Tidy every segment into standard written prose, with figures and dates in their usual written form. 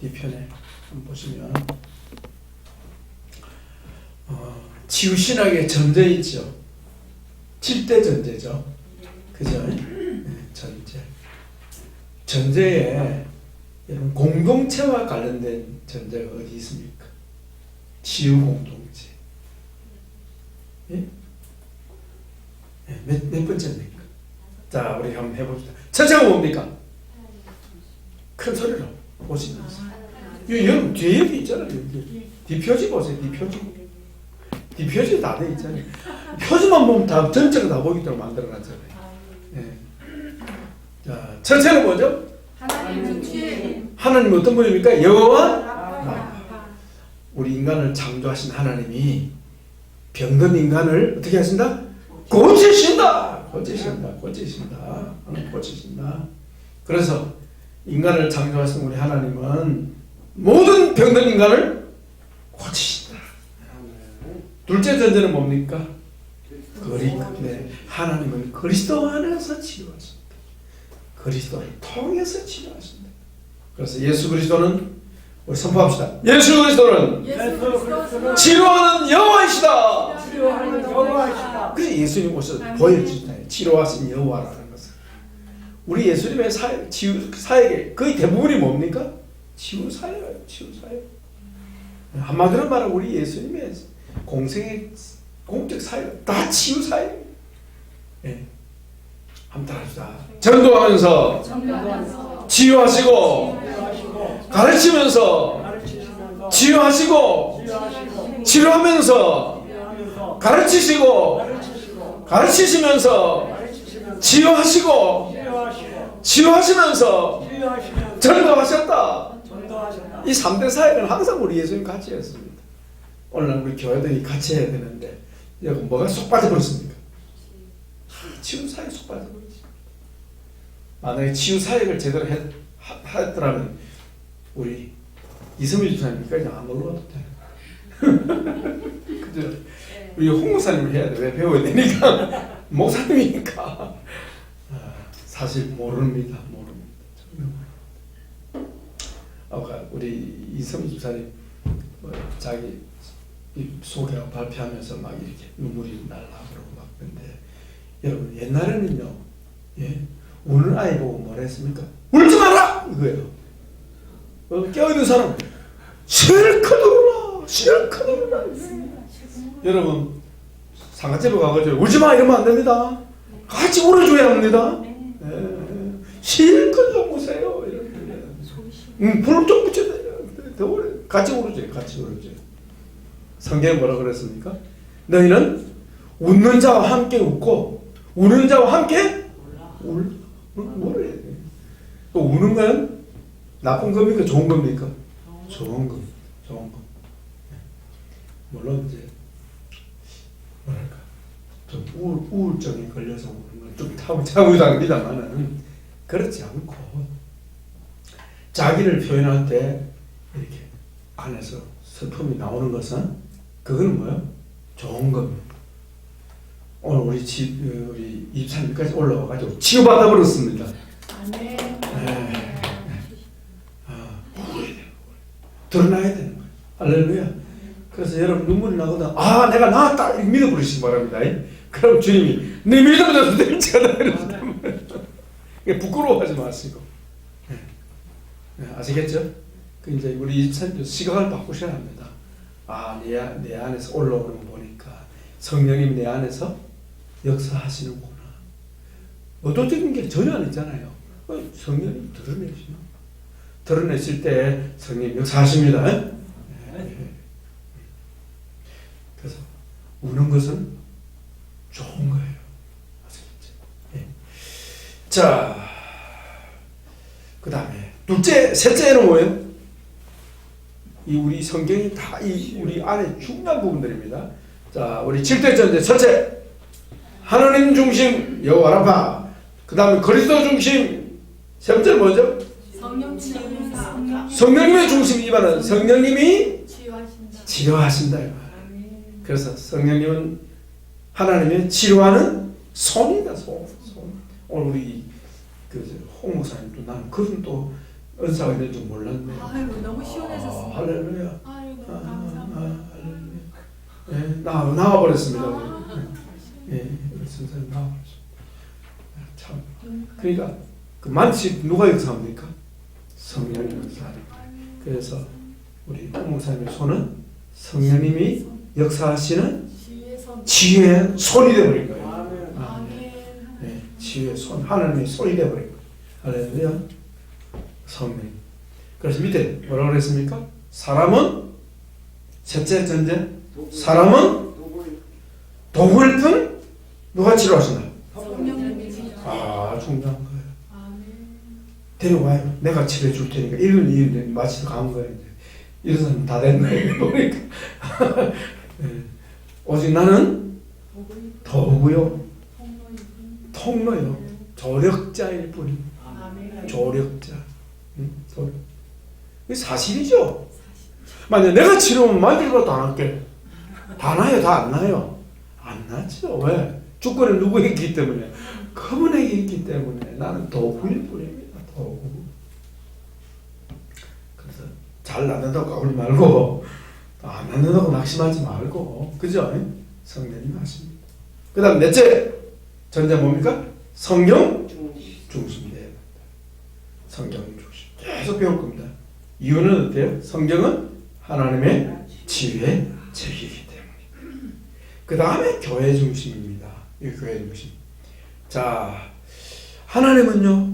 뒤편에 한번 보시면 치유신학의 전제 있죠. 7대 전제죠. 그죠? 네, 전제. 전제에 여러분 공동체와 관련된 전제가 어디 있습니까? 치유 공동체. 예? 몇 번째입니까? 자, 우리 한번 해봅시다. 첫째가 뭡니까? 큰 소리로 보시면서. 여러분 뒤에 여기 있잖아요. 여기. 뒷표지 보세요. 뒷표지 다 돼 있잖아요. 표지만 보면 다 전체가 다 보이도록 만들어놨잖아요. 예. 자, 첫째는 뭐죠? 하나님 어떤 분입니까? 여호와. 우리 인간을 창조하신 하나님이 병든 인간을 어떻게 하신다? 고치신다. 하나님 고치신다. 그래서 인간을 창조하신 우리 하나님은 모든 병든 인간을 고치신다. 둘째 전제는 뭡니까? 네, 하나님은 그리스도 안에서 치료하신다. 그리스도를 통해서 치료하신다. 그래서 예수 그리스도는 우리 선포합시다. 예수 그리스도는 치료하는 여호와이시다. 그래서 예수님 오셔서 보여주잖아요. 치료하신 여호와라는 것을. 우리 예수님의 사역의 거의 대부분이 뭡니까? 치유 사역이에요. 치유 사역. 한마디로 말하면 우리 예수님의 공생의 공적 사역 다 치유 사역. 예. 한번 따라합시다. 전도하면서 치유하시고 가르치면서 치유하시고 치료하면서 가르치시고 가르치시면서 치유하시고 치유하시면서 전도하셨다. 이 3대 사역은 항상 우리 예수님 같이 했습니다. 오늘 우리 교회들이 같이 해야 되는데 여러분 뭐가 쏙 빠져버렸습니까? 치유 사역 속 빠져버렸습니다. 만약에 치유 사역을 제대로 했더라면 우리 이성미 주사님까지 안 올라와도 돼. 그죠? 우리 홍 목사님을 해야 돼. 왜 배워야 되니까? 목사님이니까. 사실 모릅니다. 아까 우리 이성미 주사님 자기 소개하고 발표하면서 막 이렇게 눈물이 날라 그러고 막 그런데 여러분 옛날에는요, 예, 우는 아이 보고 뭐라 했습니까? 울지 마라 이거예요. 깨어있는 사람 실컷 울어라, 실컷 울어라. 여러분 상가집에 가가지고 울지 마 이러면 안 됩니다. 같이 울어줘야 합니다. 예, 실컷 좀 우세요. 불을 좀 붙여야 돼요. 같이 울어줘요. 같이 울어줘요. 성경에 뭐라 그랬습니까? 너희는 웃는 자와 함께 웃고 우는 자와 함께 뭐를 해야 돼? 또 우는 건 나쁜 겁니까? 좋은 겁니까? 좋은 거. 물론 이제 뭐랄까 좀 우울증에 걸려서 우는 건 좀 타고장합니다만은 그렇지 않고 자기를 표현할 때 이렇게 안에서 슬픔이 나오는 것은 그건 뭐예요? 좋은 겁니다. 오늘 우리 입사님까지 올라와가지고 치유받아 버렸습니다. 네. 드러나야 되는 거예요. 할렐루야. 그래서 여러분 눈물이 나거든. 아, 내가 나았다. 믿어버리시기 바랍니다. 그럼 주님이 네 믿음대로 될지어다. 부끄러워하지 마시고. 아시겠죠? 그 이제 우리 입사님 시각을 바꾸셔야 합니다. 아, 내 안에서 올라오는 거 보니까 성령님이 내 안에서 역사하시는구나. 의도적인 게 전혀 아니잖아요. 성령님이 드러내실 때 성령님 역사하십니다. 네. 그래서 우는 것은 좋은 거예요. 아시겠죠? 네. 자, 그 다음에 셋째는 뭐예요? 이 우리 성경이 다 우리 안에 중요한 부분들입니다. 자, 우리 7대 전제 첫째, 하나님 중심 여호와 라파. 그 다음에 그리스도 중심. 세 번째는 뭐죠? 성령님의 중심. 이반은 성령님이 치료하신다. 그래서 성령님은 하나님의 치료하는 손이다. 손. 오늘 우리 홍 목사님도 나는 그런 또 은사가 있는 줄 몰랐네. 아유, 너무 너무 시원해졌습니다. 할렐루야. 아이고 감사합니다. 할렐루야. 예, 나와버렸습니다. 우리. 예, 우리 선생님 나와버렸습니다. 참. 그러니까 그 만치 누가 역사합니까? 성령이 역사합니다. 그래서 우리 목사님의 손은 성령님이 역사하시는 지혜의 손이 되어버린 거예요. 네, 지혜의 손, 하나님의 손이 되어버린 거예요. 할렐루야. 성령. 그래서 밑에 뭐라고 그랬습니까? 사람은 셋째 전제, 사람은 독을 등 누가 치료하신다? 아, 중요한 거예요. 데려와요. 내가 치료해 줄 테니까. 이런 마치도 간 거예요. 이런 사람 다 됐네. 보니까. 네. 오직 나는 도구요, 통로요, 조력자일 뿐입니다. 조력자. 조력. 이게 사실이죠. 만약 내가 치료하면 만질 것도 안 할게. 다 나요, 다 안 나요? 안 나죠. 왜? 주권은 누구에게 있기 때문에? 그분에게 있기 때문에 나는 도구일 뿐입니다. 도구. 그래서 잘 낫는다고 까불지 말고, 안 낫는다고 낙심하지 말고, 그죠? 성령님 하십니다. 그 다음 넷째 전제 뭡니까? 성경 중심이에요. 성경 중심. 계속 배울 겁니다. 이유는 어때요? 성경은 하나님의 지혜의 책이기 때문에. 그 다음에 교회 중심입니다. 이 교회 중심. 자, 하나님은요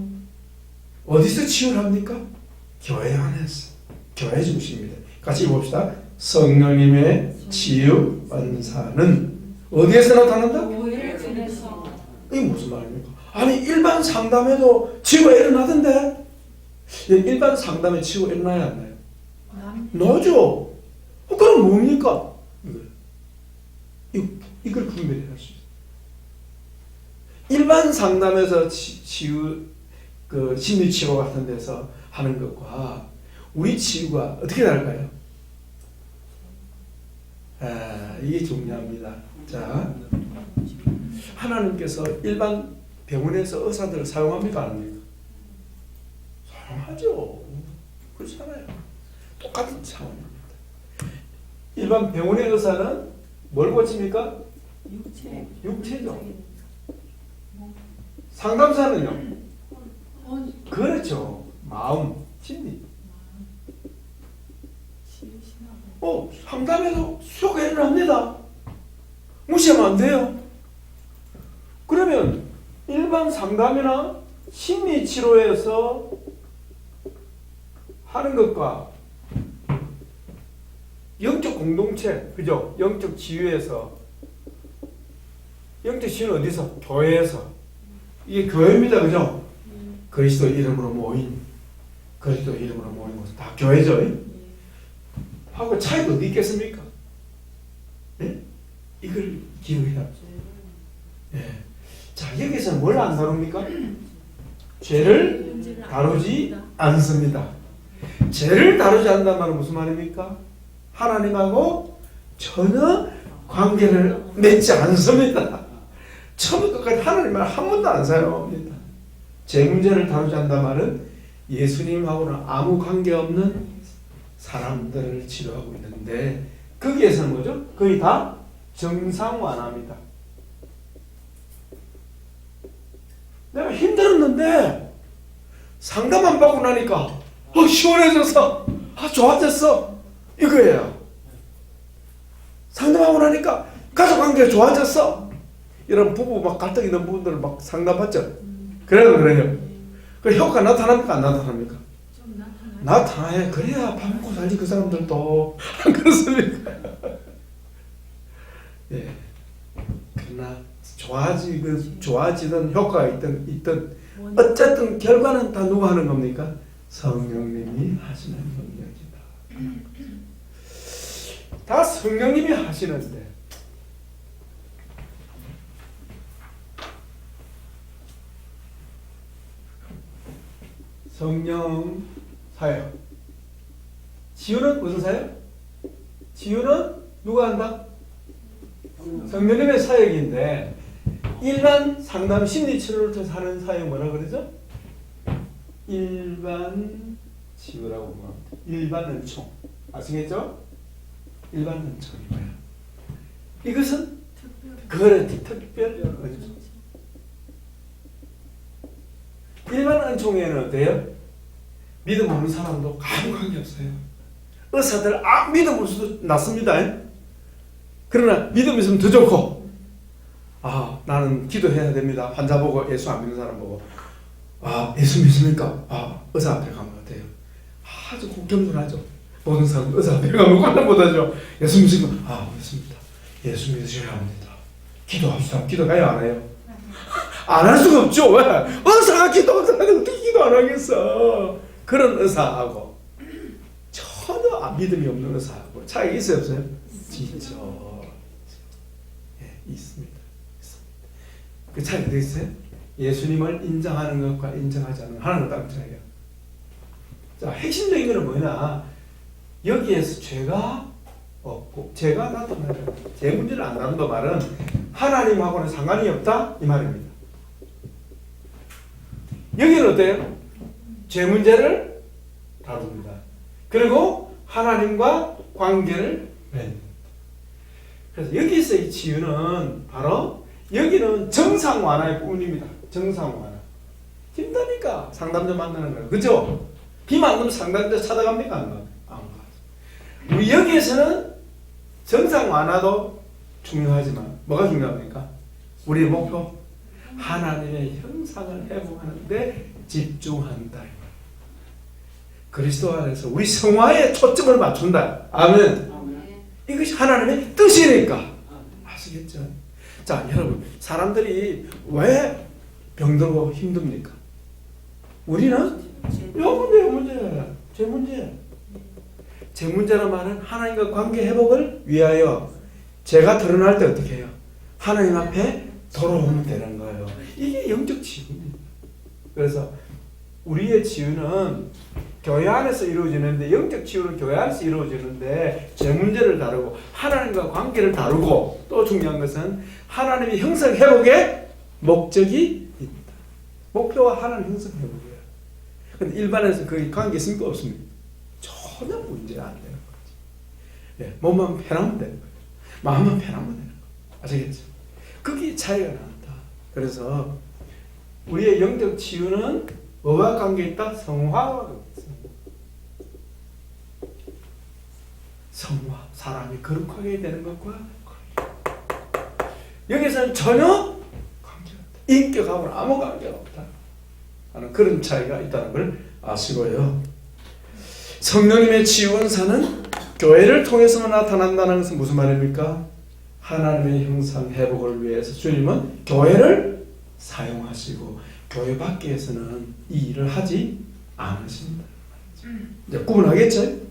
어디서 치유를 합니까? 교회 안에서. 교회 중심입니다. 같이 봅시다. 성령님의 치유 은사는 어디에서 나타난다? 교회를 통해서. 이게 무슨 말입니까? 아니 일반 상담에도 치유가 일어나던데 일반 상담에 치유가 일어나야 안 나요? 나죠. 그럼 뭡니까? 이걸 분별해야 할 수 있어요. 일반 상담에서 치유, 그 심리치료 같은 데서 하는 것과 우리 치유가 어떻게 다를까요? 이게 중요합니다. 자, 하나님께서 일반 병원에서 의사들을 사용합니까? 안 합니까? 사용하죠. 그렇잖아요. 똑같은 차원입니다. 일반 병원의 의사는 뭘 고칩니까? 육체죠. 상담사는요? 그렇죠. 마음, 심리. 상담에도 수요가 일어납니다. 무시하면 안 돼요. 그러면 일반 상담이나 심리치료에서 하는 것과 영적 공동체, 그죠? 영적 치유에서, 영적 치유는 어디서? 교회에서. 이게 교회입니다, 그죠? 그리스도 이름으로 모인, 그리스도 이름으로 모인 것은 다 교회죠. 하고 차이가 어디 있겠습니까? 네? 이걸 기억해야죠. 네. 자, 여기서 뭘 안 다룹니까? 죄를 다루지 않습니다. 죄를 다루지 않는다는 말은 무슨 말입니까? 하나님하고 전혀 관계를 맺지 않습니다. 처음부터 끝까지 하나님 말 한 번도 안 사용합니다. 죄 문제를 다루지 않는다는 말은 예수님하고는 아무 관계없는 사람들을 치료하고 있는데 거기에서는 뭐죠? 거의 다 정상완화입니다. 내가 힘들었는데 상담 안 받고 나니까 시원해져서 좋아졌어 이거예요. 상담하고 나니까 가족관계가 좋아졌어. 이런 부부 막 갈등 있는 부분들을 막 상담받죠. 그래요. 그 효과 나타납니까 안 나타납니까? 나타나야 그래야 밥 먹고 살지 그 사람들도 안 그렇습니까? 예. 그러나 좋아지던 효과가 있든 어쨌든 결과는 다 누가 하는 겁니까? 성령님이 하시는 능력이다. 다 성령님이 하시는데 성령 사역. 치유는 무슨 사역? 치유는 누가 한다? 성령님의 사역인데 일반 상담 심리치료를 통해서 하는 사역 뭐라 그러죠? 일반 치유라고 보면 일반 은총 아시겠죠? 일반 은총이 뭐야? 이것은 그래 특별 은총. 일반 은총에는 어때요? 믿음 없는 사람도 아무 관계 없어요. 의사들 믿음 없을 수도 낫습니다. 그러나 믿음 있으면 더 좋고, 나는 기도해야 됩니다. 환자 보고 예수 안 믿는 사람 보고, 예수 믿습니까? 의사 앞에 가면 어때요? 아주 겸손하죠. 모든 사람 의사 앞에 가면 깜짝 못하죠. 예수 믿습니까? 믿습니다. 예수 믿으셔야 합니다. 기도합시다. 기도가요 안 해요? 안 할 수가 없죠. 왜? 의사가 기도하는데 어떻게 기도 안 하겠어? 그런 의사하고 전혀 믿음이 없는 의사하고 차이 있어요 없어요? 있죠. 있습니다. 그 차이가 어디 있어요? 예수님을 인정하는 것과 인정하지 않는 하나는 다른 차이예요. 자, 핵심적인 것은 뭐냐? 여기에서 죄가 없고 죄가 나타나요. 죄 문제를 안 다룬다 말은 하나님하고는 상관이 없다 이 말입니다. 여기는 어때요? 죄 문제를 다룹니다. 그리고 하나님과 관계를 맺는. 그래서 여기서의 치유는 바로 여기는 정상 완화의 부분입니다. 정상 완화. 힘드니까 상담자 만나는 거예요. 그죠? 비만 오면 상담자 찾아갑니까? 안 가요? 안 가요. 우리 여기에서는 정상 완화도 중요하지만 뭐가 중요합니까? 우리의 목표 하나님의 형상을 회복하는데 집중한다. 그리스도 안에서 우리 성화에 초점을 맞춘다. 아멘. 이것이 하나님의 뜻이니까. 아시겠죠? 자, 여러분, 사람들이 왜 병들고 힘듭니까? 우리는 제 문제란 말은 하나님과 관계 회복을 위하여 제가 드러날 때 어떻게 해요? 하나님 앞에 돌아오면 되는 거예요. 이게 영적 치유입니다. 그래서 우리의 치유는 교회 안에서 이루어지는데, 영적 치유는 교회 안에서 이루어지는데 제 문제를 다루고 하나님과 관계를 다루고, 또 중요한 것은 하나님의 형상 회복의 목적이 있다. 목표와 하나님 형상 회복이에요. 근데 일반에서 그 관계 있습니까? 없습니까? 전혀 문제가 안 되는 거지. 몸만 편하면 되는 거예요. 마음만 편하면 되는 거예요. 아시겠죠? 그게 차이가 난다. 그래서 우리의 영적 치유는 뭐와 관계 있다? 성화와 관계 있습니다. 성화, 사람이 거룩하게 되는 것과 여기서는 전혀 관계가 없다. 인격하고는 아무 관계가 없다 하는 그런 차이가 있다는 걸 아시고요. 성령님의 치유 은사는 교회를 통해서만 나타난다는 것은 무슨 말입니까? 하나님의 형상 회복을 위해서 주님은 교회를 사용하시고 교회 밖에서는 이 일을 하지 않으신다. 이제 구분하겠죠?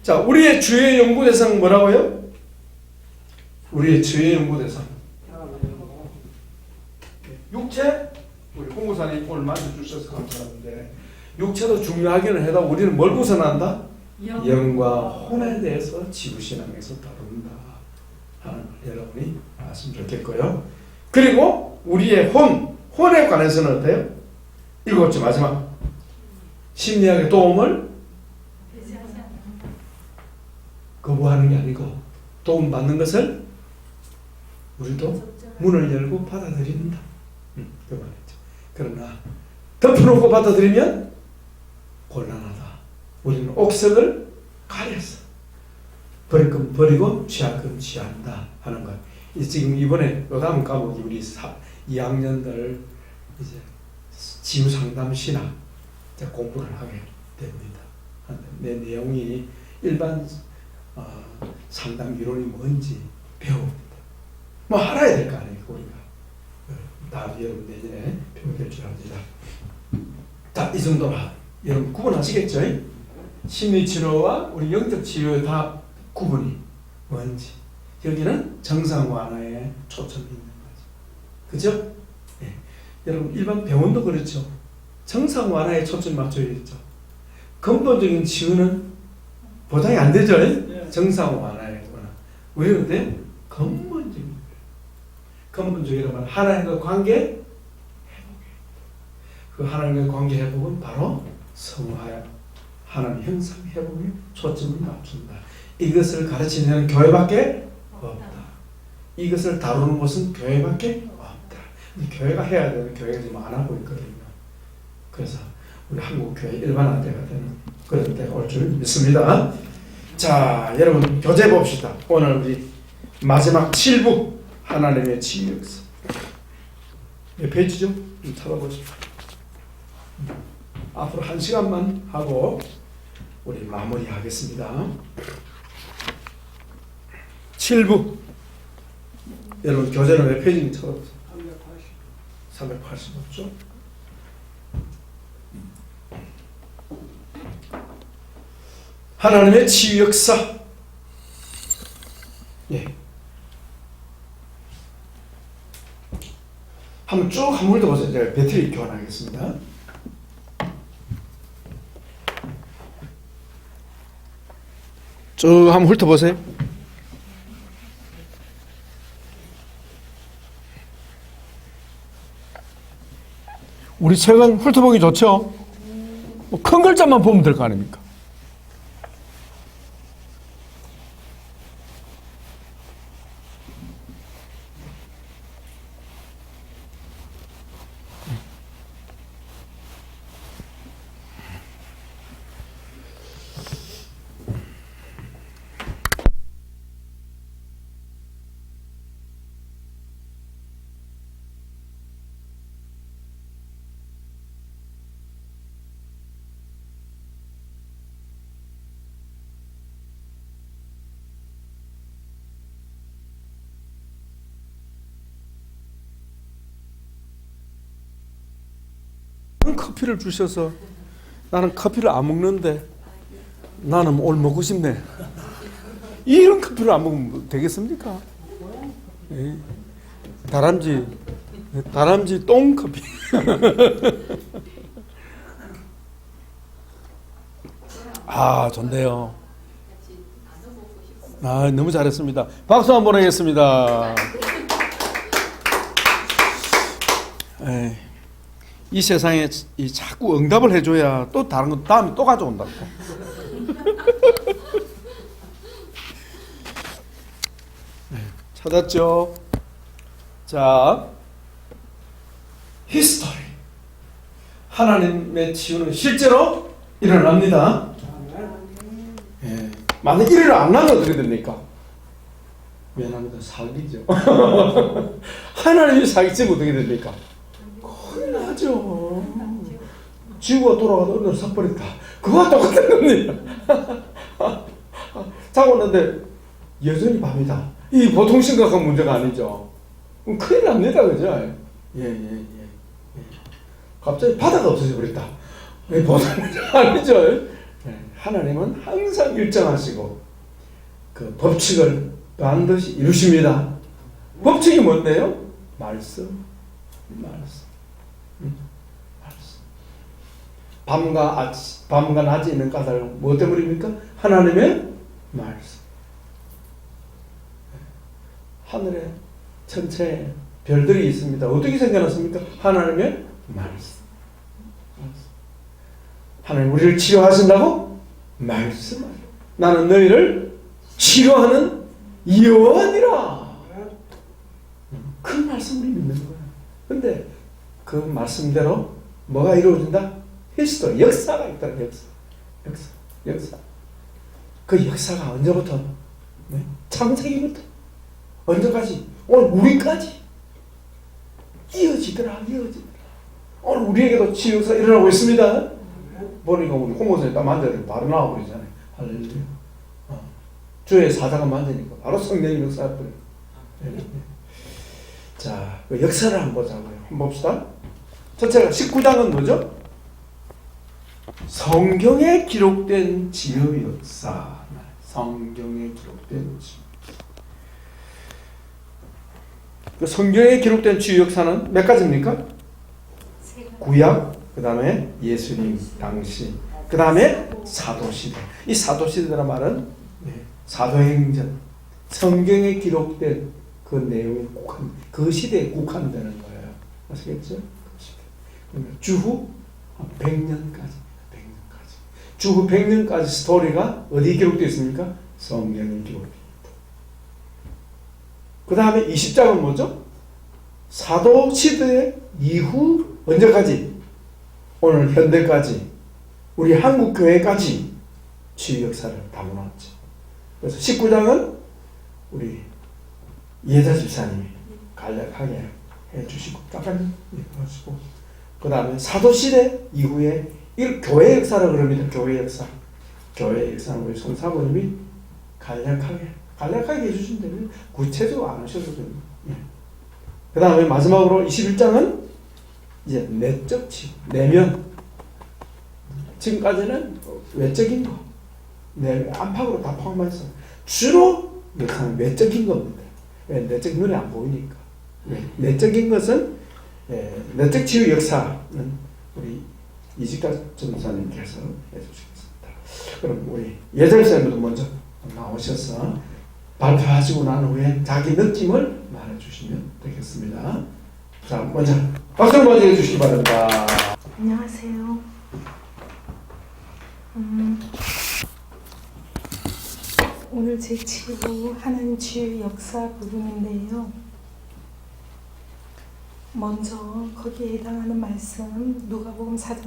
자, 우리의 주의 연구 대상은 뭐라고요? 우리의 주의 연구 대상. 육체? 우리 홍무사님 오늘 만져주셔서 감사하는데, 육체도 중요하기는 해도 우리는 뭘 구선한다? 영과 혼에 대해서 지구신앙에서 다룬다 하는 걸 여러분이 아시면 좋겠고요. 그리고 우리의 혼에 관해서는 어때요? 7째 마지막 심리학의 도움을 거부하는 게 아니고 도움받는 것을 우리도 문을 열고 받아들인다. 그 말이죠. 그러나 덮어놓고 받아들이면 곤란하다. 우리는 옥석을 가려서 버릴 건 버리고 취할 건 취한다 하는 거예요. 지금 이번에 다음 과목이 우리 2학년들 이제 지우 상담 신학 공부를 하게 됩니다. 내 내용이 일반 상담 이론이 뭔지 배웁니다. 뭐 알아야 될 거 아니에요, 우리가. 다 여러분 내년에 배우게 될 줄 압니다. 자, 이 정도만 여러분 구분하시겠죠? 심리치료와 우리 영적 치료의 다 구분이 뭔지. 여기는 정상 완화에 초점이 있는 거죠. 그죠? 네. 여러분 일반 병원도 그렇죠. 정상 완화에 초점이 맞춰야겠죠. 근본적인 치유는 보장이 안 되죠. 네. 정상 완화에. 우리는 어때요? 근본적이라면 하나님과 관계 회복이에요. 그 하나님과 관계 회복은 바로 성화하여 하나님 형상 회복에 초점을 맞춘다. 이것을 가르치는 교회밖에 없다. 이것을 다루는 곳은 교회밖에 없다. 교회가 해야 되는 교회가 지금 안 하고 있거든요. 그래서 우리 한국 교회 일반화돼가 되는 그런 때가 올 줄 믿습니다. 자, 여러분 교재 봅시다. 오늘 우리 마지막 7부 하나님의 치유 역사. 몇 페이지죠? 좀 찾아보시죠. 앞으로 1시간만 하고 우리 마무리하겠습니다. 7부. 여러분 교재는 몇 페이지인지 찾아보세요. 380. 385죠? 하나님의 치유 역사. 예. 한번 쭉 한 번 더 보세요. 제가 배터리 교환하겠습니다. 쭉 한번 훑어보세요. 우리 책은 훑어보기 좋죠? 뭐 큰 글자만 보면 될 거 아닙니까? 커피를 주셔서 나는 커피를 안 먹는데 나는 오늘 먹고 싶네. 이런 커피를 안 먹으면 되겠습니까? 예. 다람쥐 똥 커피. 아, 좋네요. 아, 너무 잘했습니다. 박수 한번 보내겠습니다. 에이. 이 세상에 자꾸 응답을 해줘야 또 다른 거 다음에 또 가져온다고. 네, 찾았죠? 자, 히스토리. 하나님의 치유는 실제로 일어납니다. 예. 만약 일어나면 어떻게 됩니까? 미안합니다. 사기죠. 하나님이 사기치면 어떻게 됩니까? 나죠. 지구가 돌아가도 어느 삭버렸다. 그거와 똑같은 겁니다. 자고 있는데 여전히 밤이다. 이 보통 심각한 문제가 아니죠. 큰일 납니다. 그죠? 예. 갑자기 바다가 없어져 버렸다. 보통 문제가 아니죠. 예. 하나님은 항상 일정하시고 그 법칙을 반드시 이루십니다. 법칙이 뭔데요? 말씀. 밤과 낮에 있는 까닭을 뭐 때문입니까? 하나님의 말씀. 하늘에 천체에 별들이 있습니다. 어떻게 생겨났습니까? 하나님의 말씀. 하나님 우리를 치료하신다고? 말씀하죠. 나는 너희를 치료하는 여호와니라. 그 말씀을 믿는 거야. 근데 그 말씀대로 뭐가 이루어진다? 히스토리, 역사가 있다. 역사. 그 역사가 언제부터? 네? 창세기부터 언제까지? 오늘 우리까지 이어지더라. 오늘 우리에게도 치유 역사 일어나고 있습니다. 보니까 우리 홍보선에 딱 만져도 바로 나와버리잖아요. 할렐루야. 주의 사자가 만지니까 바로 성령의 역사가 버려요. 자, 그 역사를 한번 보자고요. 한번 봅시다. 첫째가 19장은 뭐죠? 성경에 기록된 치유 역사. 성경에 기록된 치유. 그 성경에 기록된 치유 역사는 몇 가지입니까? 구약, 그 다음에 예수님 당시, 그 다음에 사도시대. 이 사도시대라는 말은 사도행전, 성경에 기록된 그 내용에 그 시대에 국한되는 거예요. 아시겠죠? 그 시대. 주후 100년까지. 100년. 주후 100년까지 스토리가 어디 기록되어 있습니까? 성경에 기록되어 있다. 그 다음에 20장은 뭐죠? 사도 시대 이후 언제까지? 오늘 현대까지 우리 한국 교회까지 치유 역사를 담아놨죠. 그래서 19장은 우리 예자 집사님이 간략하게 해주시고 깜짝 해주시고 그 다음에 사도시대 이후에 이 교회 역사를 그럽니다. 교회 역사. 교회 역사는 우리 송사모님이 간략하게 해주시면 됩니다. 구체적으로 안 하셔도 됩니다. 예. 그 다음에 마지막으로 21장은 이제 내적 치유, 내면. 지금까지는 외적인 거, 내 안팎으로 다 포함해서 주로 역사는 외적인 겁니다. 왜? 내적 눈에 안 보이니까. 왜? 내적인 것은 내적 치유 역사는 우리 이직가 전도사님께서 해주시겠습니다. 그럼 우리 예절사님도 먼저 나오셔서 발표하시고 난 후에 자기 느낌을 말해주시면 되겠습니다. 자, 먼저 박수 한번 해주시기 바랍니다. 안녕하세요. 오늘 제 치유 하나님 치유 역사 부분인데요. 먼저 거기에 해당하는 말씀 누가복음 4장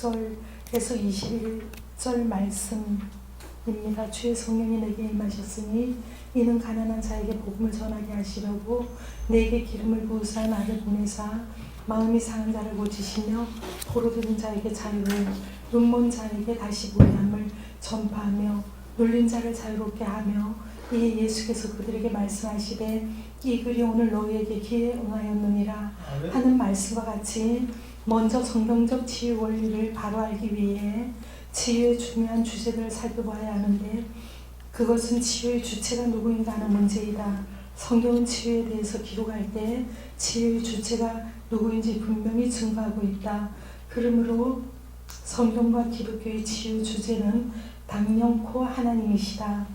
18절에서 21절 말씀입니다. 주의 성령이 내게 임하셨으니 이는 가난한 자에게 복음을 전하게 하시려고 내게 기름을 부으사 나를 보내사 마음이 상한 자를 고치시며 포로된 자에게 자유를 눈먼 자에게 다시 보게 함을 전파하며 눌린 자를 자유롭게 하며 이에 예수께서 그들에게 말씀하시되 이 글이 오늘 너희에게 귀에 응하였느니라 하는 말씀과 같이 먼저 성경적 치유 원리를 바로 알기 위해 치유의 중요한 주제들을 살펴봐야 하는데 그것은 치유의 주체가 누구인가 하는 문제이다. 성경은 치유에 대해서 기록할 때 치유의 주체가 누구인지 분명히 증거하고 있다. 그러므로 성경과 기독교의 치유 주제는 당연코 하나님이시다.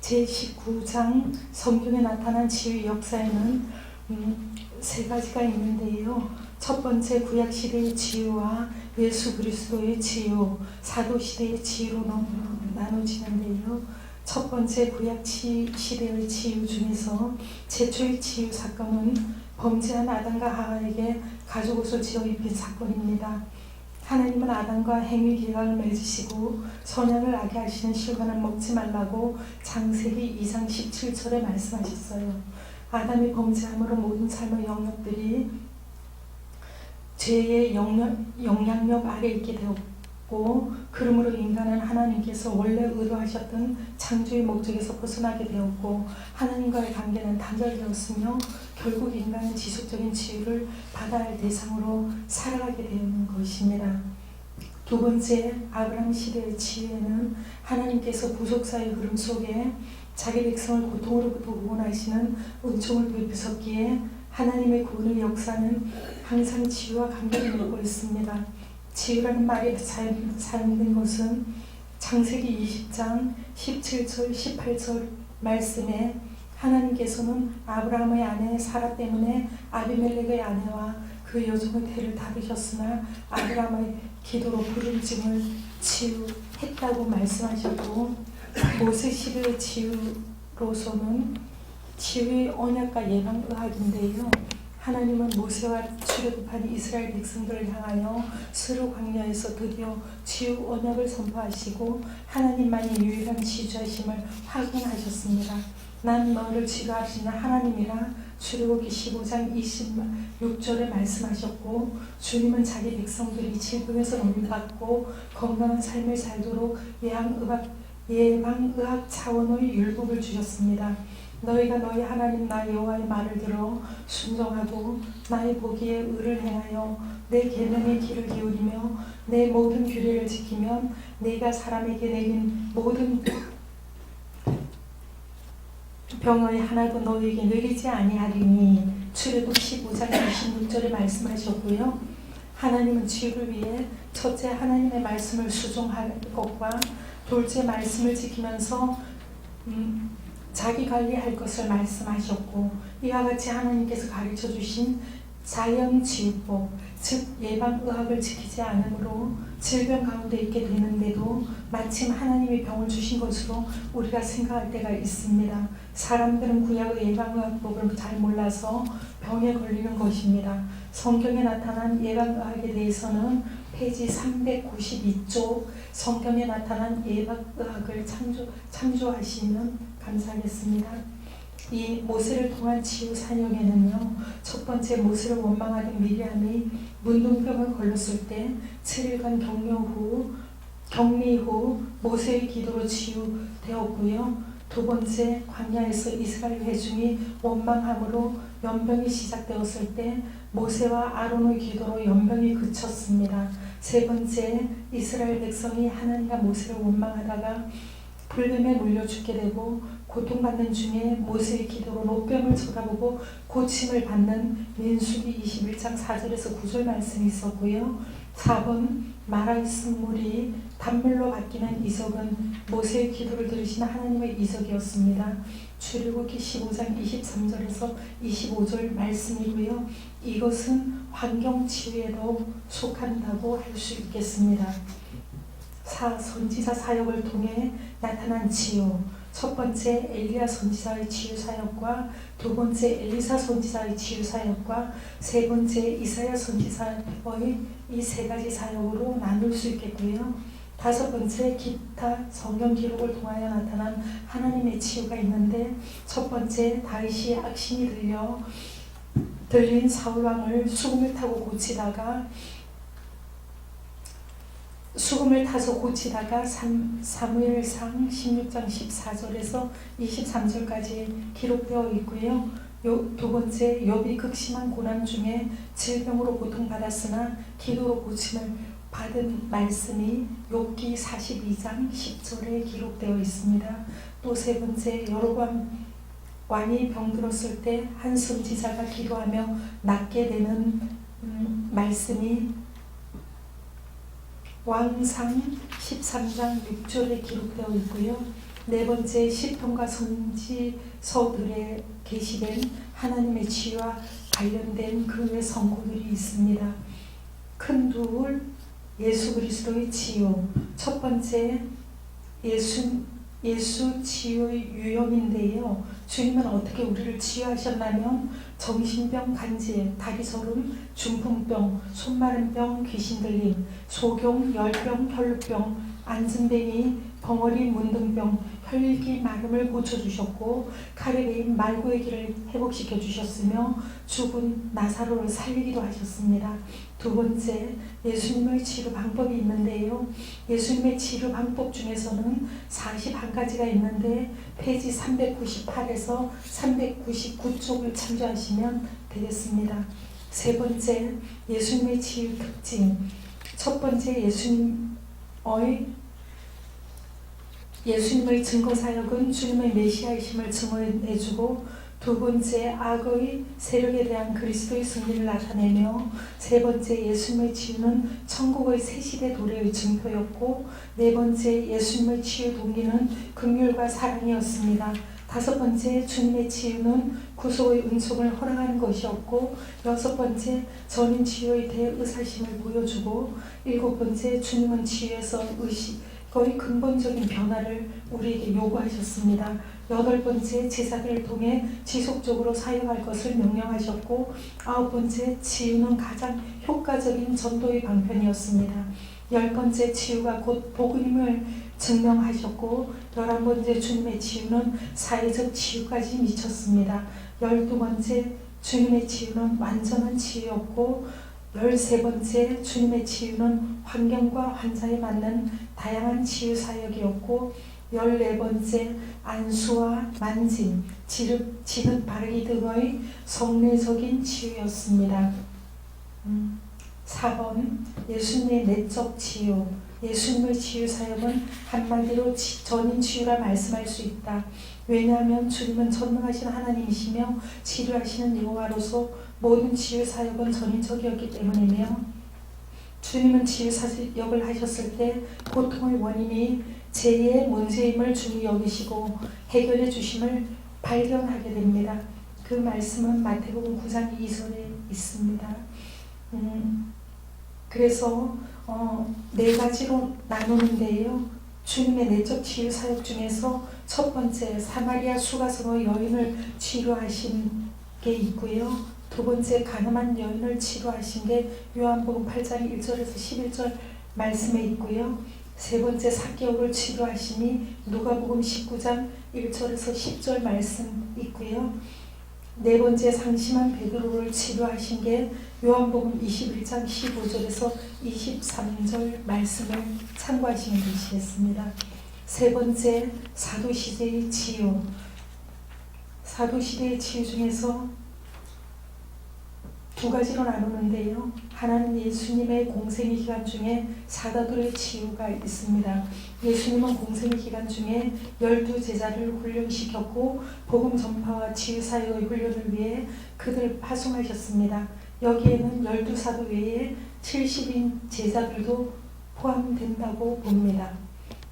제19장 성경에 나타난 치유 역사에는 세 가지가 있는데요. 첫 번째 구약시대의 치유와 예수 그리스도의 치유, 사도시대의 치유로 나눠지는데요. 첫 번째 구약시대의 치유 중에서 최초의 치유 사건은 범죄한 아담과 하와에게 가죽옷을 지어 입힌 사건입니다. 하나님은 아담과 행위 계약을 맺으시고 선악을 알게 하시는 실과는 먹지 말라고 창세기 2장 17절에 말씀하셨어요. 아담이 범죄함으로 모든 삶의 영역들이 죄의 영향력 아래 있게 되었고 그러므로 인간은 하나님께서 원래 의도하셨던 창조의 목적에서 벗어나게 되었고 하나님과의 관계는 단절되었으며 결국 인간은 지속적인 치유를 받아야 할 대상으로 살아가게 되는 것입니다. 두 번째, 아브라함 시대의 치유에는 하나님께서 부속사의 흐름 속에 자기 백성을 고통으로부터 구원하시는 은총을 베푸셨기에 하나님의 구원의 역사는 항상 치유와 관계를 맺고 있습니다. 치유라는 말이 사용된 것은 창세기 20장 17절 18절 말씀에 하나님께서는 아브라함의 아내 사라 때문에 아비멜렉의 아내와 그 여종의 태를 다루셨으나 아브라함의 기도로 부름짐을 치유했다고 말씀하셨고 모세 시대의 치유로서는 치유의 언약과 예방의학인데요. 하나님은 모세와 출애굽한 이스라엘 백성들을 향하여 스루 광야에서 드디어 치유 언약을 선포하시고 하나님만이 유일한 치유자심을 확인하셨습니다. 난 너를 치료하시는 하나님이라 출애굽기 15장 26절에 말씀하셨고 주님은 자기 백성들이 질병에서 넘어갔고 건강한 삶을 살도록 예방의학 차원의 율법을 주셨습니다. 너희가 너희 하나님 나 여호와의 말을 들어 순종하고 나의 보기에 의를 행하여 내 계명의 귀를 기울이며 내 모든 규례를 지키면 내가 사람에게 내린 모든 병의 하나도 너희에게 내리지 아니하리니 출애굽 15장 26절에 말씀하셨고요. 하나님은 치유를 위해 첫째 하나님의 말씀을 수종할 것과 둘째 말씀을 지키면서 자기 관리할 것을 말씀하셨고 이와 같이 하나님께서 가르쳐 주신 자연치유법, 즉 예방의학을 지키지 않으므로 질병 가운데 있게 되는데도 마침 하나님이 병을 주신 것으로 우리가 생각할 때가 있습니다. 사람들은 구약의 예방의학법을 잘 몰라서 병에 걸리는 것입니다. 성경에 나타난 예방의학에 대해서는 페이지 392쪽 성경에 나타난 예방의학을 참조하시면 감사하겠습니다. 이 모세를 통한 치유 사역에는요, 첫 번째 모세를 원망하던 미리암이 문둥병을 걸렸을 때 7일간 격리 후 모세의 기도로 치유되었고요. 두 번째, 광야에서 이스라엘 회중이 원망함으로 연병이 시작되었을 때 모세와 아론의 기도로 연병이 그쳤습니다. 세 번째, 이스라엘 백성이 하나님과 모세를 원망하다가 불뱀에 물려 죽게 되고 고통받는 중에 모세의 기도로 노병을 쳐다보고 고침을 받는 민수기 21장 4절에서 9절 말씀이 있었고요. 4번 마라의 쓴물이 단물로 바뀌는 이적은 모세의 기도를 들으신 하나님의 이적이었습니다. 출애굽기 15장 23절에서 25절 말씀이고요. 이것은 환경치유에도 속한다고 할 수 있겠습니다. 4. 선지자 사역을 통해 나타난 치유. 첫 번째 엘리야 선지자의 치유 사역과 두 번째 엘리사 선지자의 치유 사역과 세 번째 이사야 선지자의 이 세 가지 사역으로 나눌 수 있겠고요. 다섯 번째 기타 성경 기록을 통하여 나타난 하나님의 치유가 있는데, 첫 번째 다윗이 악신이 들린 사울왕을 수금을 타서 고치다가 사무엘상 16장 14절에서 23절까지 기록되어 있고요. 두 번째, 욥이 극심한 고난 중에 질병으로 고통받았으나 기도로 고침을 받은 말씀이 욥기 42장 10절에 기록되어 있습니다. 또 세 번째, 여로보암 왕이 병들었을 때 한 선지자가 기도하며 낫게 되는 말씀이 왕상 13장 6절에 기록되어 있고요. 네 번째, 시편과 선지서들에 게시된 하나님의 치유와 관련된 그 외 선고들이 있습니다. 큰 둘, 예수 그리스도의 치유. 첫 번째, 예수 치유의 유형인데요. 주님은 어떻게 우리를 치유하셨냐면 정신병, 간질, 다리저림, 중풍병, 손마른병, 귀신 들림, 소경, 열병, 혈루병, 안진뱅이, 벙어리, 문둥병, 혈기 마름을 고쳐주셨고 칼에 베인 말고의 길을 회복시켜 주셨으며 죽은 나사로를 살리기도 하셨습니다. 두 번째, 예수님의 치료 방법이 있는데요. 예수님의 치료 방법 중에서는 41가지가 있는데 페이지 398에서 399쪽을 참조하시면 되겠습니다. 세 번째, 예수님의 치유 특징. 첫 번째, 예수님의 증거사역은 주님의 메시아이심을 증언해주고, 두 번째, 악의 세력에 대한 그리스도의 승리를 나타내며, 세 번째, 예수님의 치유는 천국의 새시대 도래의 증표였고, 네 번째, 예수님의 치유 동기는 긍휼과 사랑이었습니다. 다섯 번째, 주님의 치유는 구속의 은총을 허락하는 것이었고, 여섯 번째, 전인 치유의 대의사심을 보여주고, 일곱 번째, 주님은 치유에서 거의 근본적인 변화를 우리에게 요구하셨습니다. 여덟 번째, 제자들을 통해 지속적으로 사역할 것을 명령하셨고, 아홉 번째, 치유는 가장 효과적인 전도의 방편이었습니다. 열 번째, 치유가 곧 복음임을 증명하셨고, 11번째, 주님의 치유는 사회적 치유까지 미쳤습니다. 12번째, 주님의 치유는 완전한 치유였고, 13번째, 주님의 치유는 환경과 환자에 맞는 다양한 치유 사역이었고, 14번째, 안수와 만짐, 지득 바르기 등의 성례적인 치유였습니다. 4번, 예수님의 내적 치유. 예수님의 치유 사역은 한마디로 전인 치유라 말씀할 수 있다. 왜냐하면 주님은 전능하신 하나님이시며 치료하시는 여호와로서 모든 치유 사역은 전인적이었기 때문이며, 주님은 치유 사역을 하셨을 때 고통의 원인이 죄의 문제임을 주님이 여기시고 해결해 주심을 발견하게 됩니다. 그 말씀은 마태복음 9장 2절에 있습니다. 그래서 네 가지로 나누는데요. 주님의 내적 치유 사역 중에서 첫 번째 사마리아 수가성의 여인을 치료하신 게 있고요. 두 번째 가늠한 여인을 치료하신 게 요한복음 8장 1절에서 11절 말씀에 있고요. 세 번째 삭개오를 치료하심이 누가복음 19장 1절에서 10절 말씀 있고요. 네 번째 상심한 베드로를 치료하신 게 요한복음 21장 15절에서 23절 말씀을 참고하시면 되시겠습니다. 세 번째 사도시대의 치유. 사도시대의 치유 중에서 두 가지로 나누는데요. 하나는 예수님의 공생의 기간 중에 사도들의 치유가 있습니다. 예수님은 공생의 기간 중에 12제자를 훈련시켰고 복음 전파와 치유 사역의 훈련을 위해 그들을 파송하셨습니다. 여기에는 12사도 외에 70인 제자들도 포함된다고 봅니다.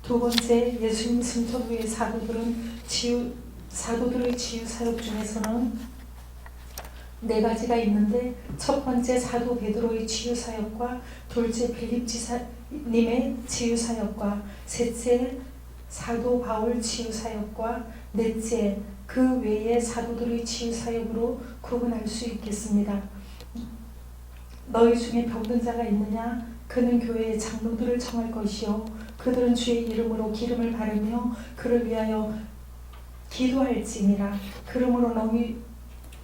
두 번째, 예수님 승천 후의 사도들의 치유 사역 중에서는 네 가지가 있는데, 첫 번째 사도 베드로의 치유 사역과, 둘째 빌립 지사님의 치유 사역과, 셋째 사도 바울 치유 사역과, 넷째 그 외의 사도들의 치유 사역으로 구분할 수 있겠습니다. 너희 중에 병든 자가 있느냐? 그는 교회의 장로들을 청할 것이요 그들은 주의 이름으로 기름을 바르며 그를 위하여 기도할지니라. 그러므로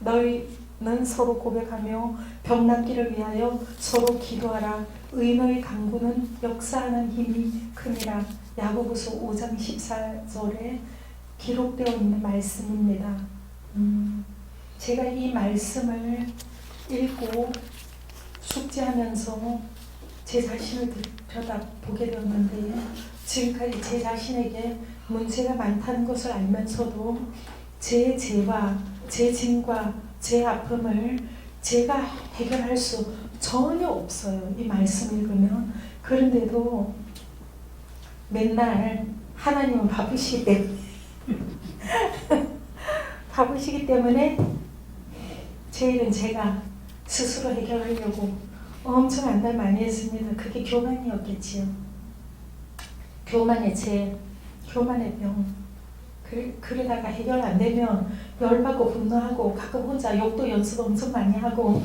너희는 서로 고백하며 병 낫기를 위하여 서로 기도하라. 의인의 간구는 역사하는 힘이 크니라. 야고보서 5장 14절에 기록되어 있는 말씀입니다. 제가 이 말씀을 읽고 숙지하면서 제 자신을 들여다보게 되었는데요. 지금까지 제 자신에게 문제가 많다는 것을 알면서도 제 죄와 제 짐과 제 아픔을 제가 해결할 수 전혀 없어요. 이 말씀 읽으면. 그런데도 맨날 하나님은 바쁘시기 때문에 제 일은 제가 스스로 해결하려고 엄청 안달 많이 했습니다. 그게 교만이었겠지요. 교만의 죄, 교만의 병. 그러다가 해결 안 되면 열받고 분노하고 가끔 혼자 욕도 연습 엄청 많이 하고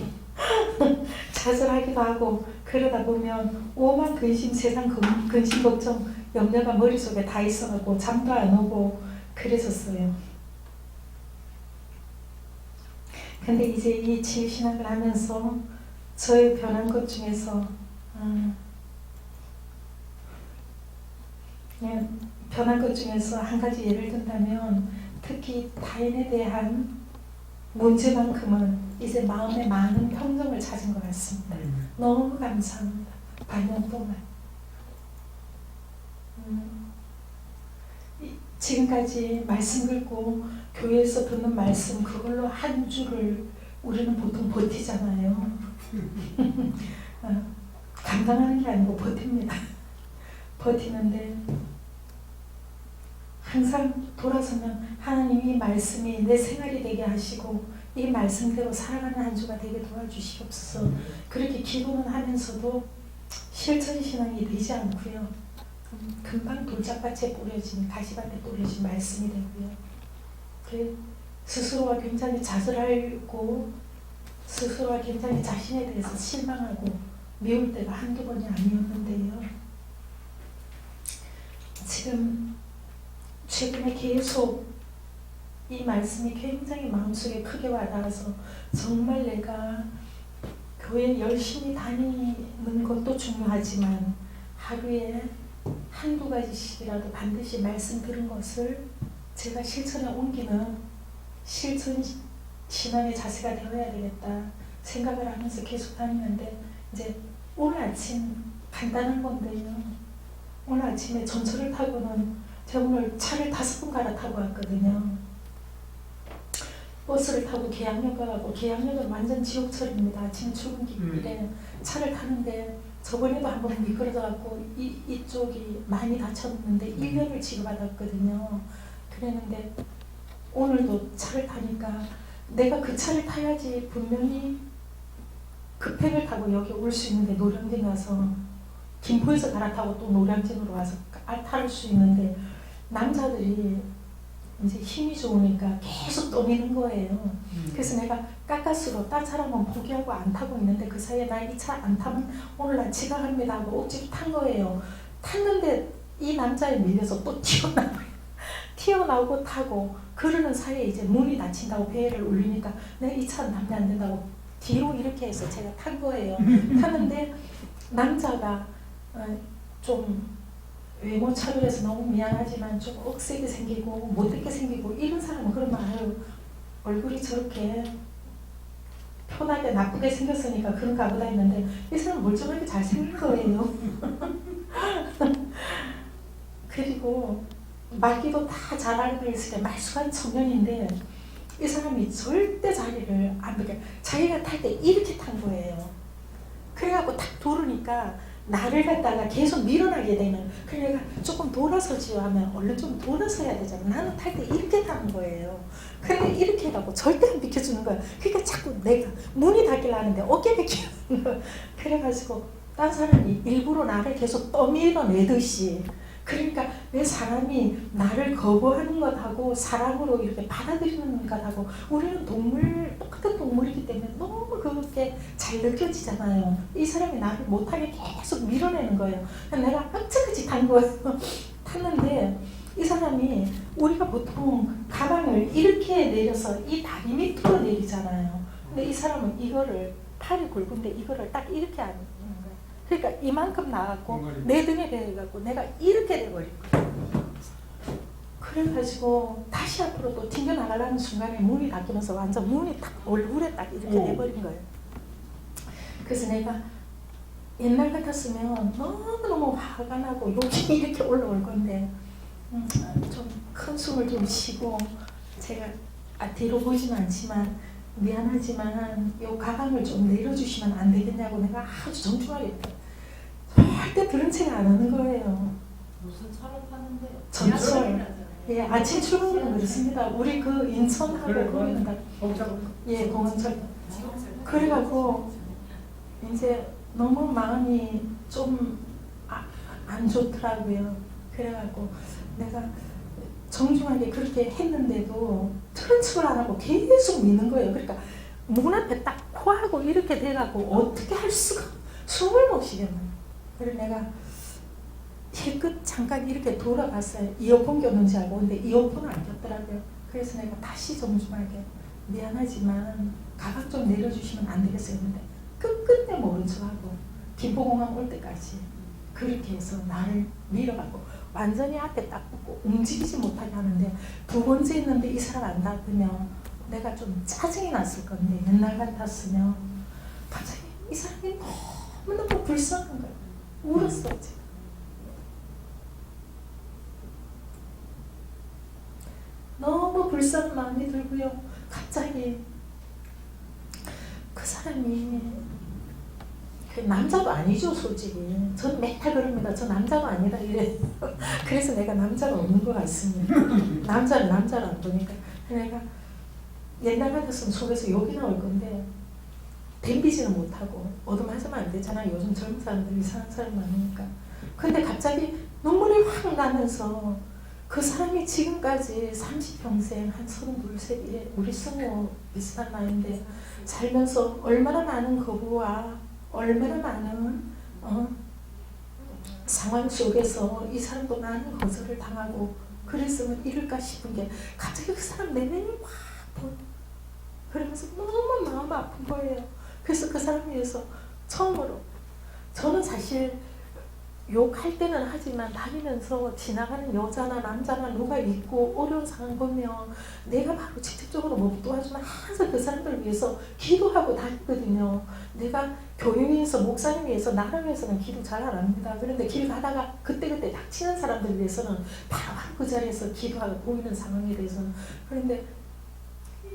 좌절하기도 하고, 그러다 보면 오만 근심, 세상 근심 걱정 염려가 머릿속에 다 있어가고 잠도 안 오고 그랬었어요. 근데 이제 이 치유신학을 하면서 저의 변한 것 중에서 변한 것 중에서 한 가지 예를 든다면, 특히 타인에 대한 문제만큼은 이제 마음에 많은 평정을 찾은 것 같습니다. 너무 감사합니다. 반년 동안. 지금까지 말씀 듣고 교회에서 듣는 말씀 그걸로 한 주를 우리는 보통 버티잖아요. 감당하는 게 아니고 버팁니다. 버티는데 항상 돌아서면 하나님이 말씀이 내 생활이 되게 하시고 이 말씀대로 살아가는 한 주가 되게 도와주시옵소서. 그렇게 기도는 하면서도 실천신앙이 되지 않고요. 금방 돌짝밭에 뿌려진, 가시밭에 뿌려진 말씀이 되고요. 스스로가 굉장히 좌절하고 스스로가 굉장히 자신에 대해서 실망하고 미울 때가 한두 번이 아니었는데요. 지금 최근에 계속 이 말씀이 굉장히 마음속에 크게 와닿아서 정말 내가 교회 열심히 다니는 것도 중요하지만 하루에 한두 가지씩이라도 반드시 말씀 들은 것을 제가 실천에 옮기는 실천 신앙의 자세가 되어야 되겠다 생각을 하면서 계속 다니는데, 이제 오늘 아침 간단한 건데요. 오늘 아침에 전철을 타고는 제가 오늘 차를 5번 갈아타고 왔거든요. 버스를 타고 계양역 가고, 계양역은 완전 지옥철입니다. 아침 출근길에 차를 타는데 저번에도 한번 미끄러져갖고 이쪽이 많이 다쳤는데 1년을 치료받았거든요. 그랬는데 오늘도 차를 타니까 내가 그 차를 타야지 분명히 급행을 타고 여기 올 수 있는데 노량진 가서 김포에서 갈아타고 또 노량진으로 와서 탈 수 있는데 남자들이 이제 힘이 좋으니까 계속 떠미는 거예요. 그래서 내가 가까스로 딴 사람은 포기하고 안 타고 있는데 그 사이에 나 이 차 안 타면 오늘 나 지각합니다 하고 억지로 탄 거예요. 탔는데 이 남자에 밀려서 또 튀어나오고 타고 그러는 사이에 이제 문이 닫힌다고 배를 울리니까 내가 이 차는 타면 안 된다고 뒤로 이렇게 해서 제가 탄 거예요. 탔는데 남자가 좀 외모 차별해서 너무 미안하지만 좀 억세게 생기고 못되게 생기고 이런 사람은 그러면 아유 얼굴이 저렇게 편하게 나쁘게 생겼으니까 그런가 보다 했는데 이 사람은 멀쩡하게 잘생긴 거예요. 그리고 말기도 다 잘 알고 있을 때 말수한 청년인데 이 사람이 절대 자리를 안 비켜 자기가 탈 때 이렇게 탄 거예요. 그래갖고 탁 돌으니까 나를 갖다가 계속 밀어나게 되는 그래가 조금 돌아서지요 하면 얼른 좀 돌아서야 되잖아. 나는 탈 때 이렇게 타는 거예요. 근데 이렇게 해갖고 절대 안 비켜주는 거야. 그러니까 자꾸 내가 문이 닫기를 하는데 어깨 비키는 거야. 그래가지고 딴 사람이 일부러 나를 계속 떠밀어내듯이 그러니까 왜 사람이 나를 거부하는 것하고 사랑으로 이렇게 받아들이는 것하고 우리는 똑같은 동물이기 때문에 너무 그렇게 잘 느껴지잖아요. 이 사람이 나를 못하게 계속 밀어내는 거예요. 내가 깜짝같이 탄 거예요. 탔는데 이 사람이 우리가 보통 가방을 이렇게 내려서 이 다리 밑으로 내리잖아요. 근데 이 사람은 이거를 팔이 굵은데 이거를 딱 이렇게 하는 거예요. 그러니까 이만큼 나갔고 내 등에 대해갖고 내가 이렇게 돼버린 거예요. 그래가지고 다시 앞으로 또 튕겨나가려는 순간에 문이 닫히면서 완전 문이 딱 얼굴에 딱 이렇게 돼버린 거예요. 그래서 내가 옛날 같았으면 너무너무 화가 나고 욕이 이렇게 올라올 건데 좀 큰 숨을 좀 쉬고 제가 뒤로 보지는 않지만 미안하지만 이 가방을 좀 내려주시면 안 되겠냐고 내가 아주 정중하게 절대 그런 책 안 하는 거예요. 무슨 차를 타는데요? 전철. 예, 아침 출근은 그렇습니다. 우리 그 인천하고 거기는 다 예, 공항철. 그래갖고 이제 너무 마음이 좀 안 좋더라고요. 그래갖고 내가 정중하게 그렇게 했는데도 틀은 척을 안 하고 계속 미는 거예요. 그러니까 문 앞에 딱 코하고 이렇게 돼갖고 어떻게 할 수가 숨을 못 쉬겠는 거예요. 그래서 내가 힐끗 잠깐 이렇게 돌아봤어요. 이어폰 꼈는지 알고. 근데 이어폰을 안 꼈더라고요. 그래서 내가 다시 정중하게 미안하지만 가방 좀 내려주시면 안 되겠어요. 했는데 끝끝내 모른 척하고 김포공항 올 때까지 그렇게 해서 나를 밀어갖고 완전히 앞에 딱 붙고 움직이지 못하게 하는데 두 번째 했는데 이 사람 안 닿으면 내가 좀 짜증이 났을 건데 옛날 같았으면 갑자기 이 사람이 너무너무 불쌍한 거예요. 울었어요. 제가. 너무 불쌍한 마음이 들고요. 갑자기 그 사람이 그 남자도 아니죠 솔직히. 저는 맨날 그럽니다. 저 남자가 아니다 이래. 그래서 내가 남자가 없는 것 같습니다. 남자를 안 보니까 내가 옛날 같았으면 속에서 욕이 나올 건데 덤비지는 못하고 어둠하자면 안 되잖아요. 요즘 젊은 사람들 이상한 사람 많으니까. 근데 갑자기 눈물이 확 나면서 그 사람이 지금까지 30평생 한 32세 우리 승우 비슷한 나이인데 살면서 얼마나 많은 거부와 얼마나 많은 상황 속에서 이 사람도 많은 거절을 당하고 그랬으면 이럴까 싶은 게 갑자기 그 사람 내면이 확 보여. 그러면서 너무 마음 아픈 거예요. 그래서 그 사람에 대해서 처음으로 저는 사실 욕할 때는 하지만 다니면서 지나가는 여자나 남자나 누가 있고 어려운 상황 보면 내가 바로 직접적으로 못 도와주면 항상 그 사람들을 위해서 기도하고 다니거든요. 내가 교회에서 목사님 위해서 나를 위해서는 기도 잘 안 합니다. 그런데 길 가다가 그때그때 닥치는 사람들 위해서는 바로 그 자리에서 기도하고 보이는 상황에 대해서는. 그런데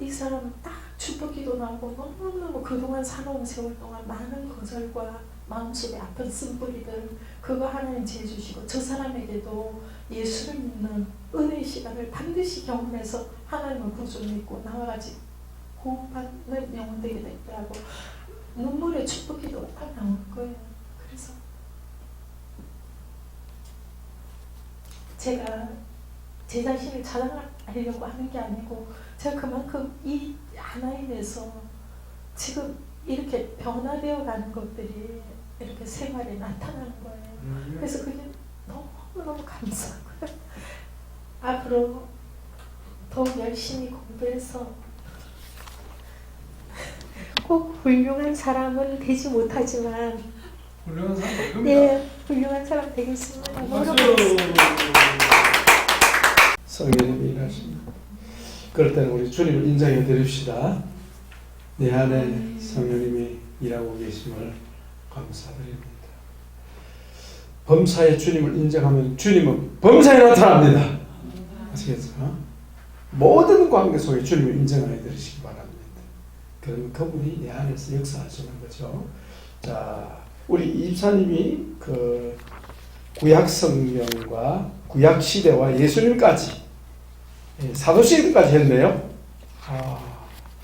이 사람 딱 축복기도 나오고 너무너무 그동안 살아온 세월 동안 많은 거절과 마음속에 아픈 쓴뿌리들 그거 하나님 지혜 주시고 저 사람에게도 예수를 믿는 은혜의 시간을 반드시 경험해서 하나님을 구주 믿고 나와가지고 구원받는 영혼 되게 됐더라고. 눈물에 축복기도 딱 나오는 거예요. 그래서 제가 제 자신을 자랑하려고 하는 게 아니고 제가 그만큼 이 하나에 대해서 지금 이렇게 변화되어 가는 것들이 이렇게 생활에 나타나는 거예요. 그래서 그게 너무너무 감사하고요. 앞으로 더욱 열심히 공부해서 꼭 훌륭한 사람은 되지 못하지만 훌륭한 사람 예, 훌륭한 사람 되겠습니다. 박수. 노력하겠습니다. 성령님이 일하십니다. 그럴 때는 우리 주님을 인정해 드립시다. 내 안에 성령님이 일하고 계심을 감사드립니다. 범사에 주님을 인정하면 주님은 범사에 나타납니다. 아시겠죠? 모든 관계 속에 주님을 인정하여 드리시기 바랍니다. 그러면 그분이 내 안에서 역사하시는 거죠. 자, 우리 이집사님이 그 구약 성경과 구약 시대와 예수님까지 사도 시대까지 했네요.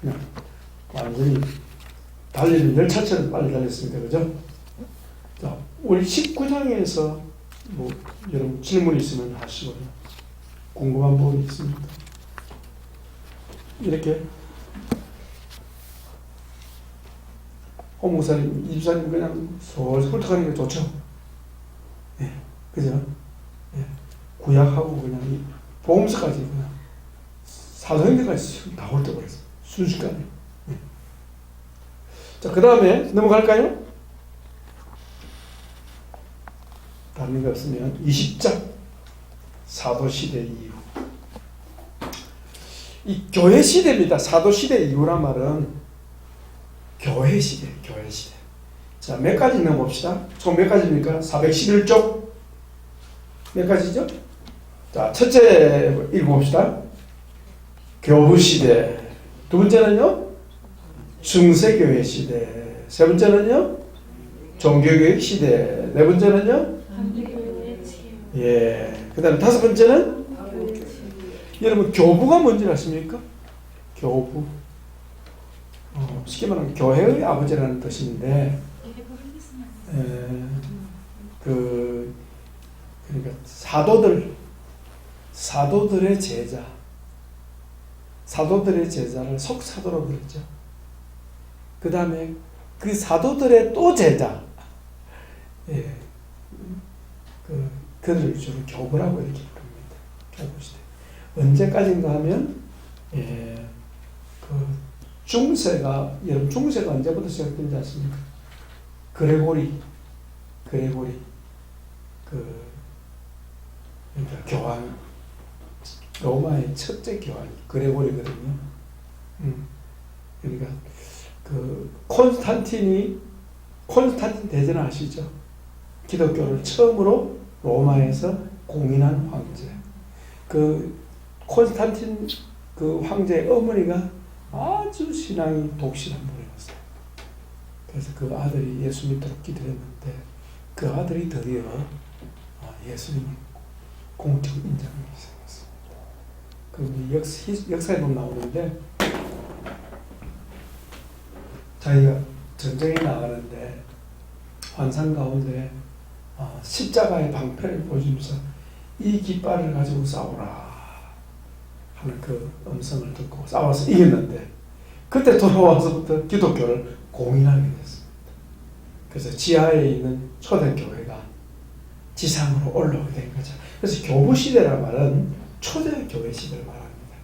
그냥 완전히 달리는 열차처럼 빨리 달렸습니다. 그죠? 자, 우리 19장에서 뭐 여러분 질문 있으면 하시고요. 궁금한 부분이 있습니다. 이렇게 목사님, 이집사님 그냥 솔솔 훑어가는 게 좋죠. 예, 그죠? 예, 구약하고 그냥 이 복음서까지 그냥 사도행전까지 다 훑어버렸어요. 순식간에. 예. 자, 그 다음에 넘어갈까요? 다른 게 없으면 20장 사도시대 이후. 이 교회시대입니다. 사도시대 이후란 말은 교회시대, 교회시대. 자, 몇 가지 넘어봅시다. 총 몇 가지입니까? 411쪽? 몇 가지죠? 자, 첫째 읽어봅시다. 교부시대. 두 번째는요? 중세교회 시대. 세 번째는요? 종교교회 시대. 네 번째는요? 예. 그 다음에 다섯 번째는? 여러분, 교부가 뭔지 아십니까? 교부. 쉽게 말하면 교회의 아버지라는 뜻인데, 그러니까 사도들의 제자, 사도들의 제자를 속사도로 그랬죠. 그 다음에 그 사도들의 또 제자, 예, 그들을 주로 교부라고 이렇게 부릅니다. 교부시대. 언제까지인가 하면, 예, 중세가, 여러분 중세가 언제부터 시작된지 아십니까? 그레고리, 그러니까 교황, 로마의 첫째 교황이 그레고리거든요. 그러니까 콘스탄틴 대제는 아시죠? 기독교를 처음으로 로마에서 공인한 황제. 콘스탄틴 황제의 어머니가 아주 신앙이 독실한 분이었어요. 그래서 그 아들이 예수 믿도록 기도했는데 그 아들이 드디어 예수님을 공적 인정하기 시작했습니다. 그 역사에 보면 나오는데 자기가 전쟁에 나가는데 환상 가운데 십자가의 방패를 보여주면서 이 깃발을 가지고 싸우라 하는 그 음성을 듣고 싸워서 이겼는데 그때 돌아와서부터 기독교를 공인하게 됐습니다. 그래서 지하에 있는 초대교회가 지상으로 올라오게 된 거죠. 그래서 교부시대란 말은 초대교회 시대를 말합니다.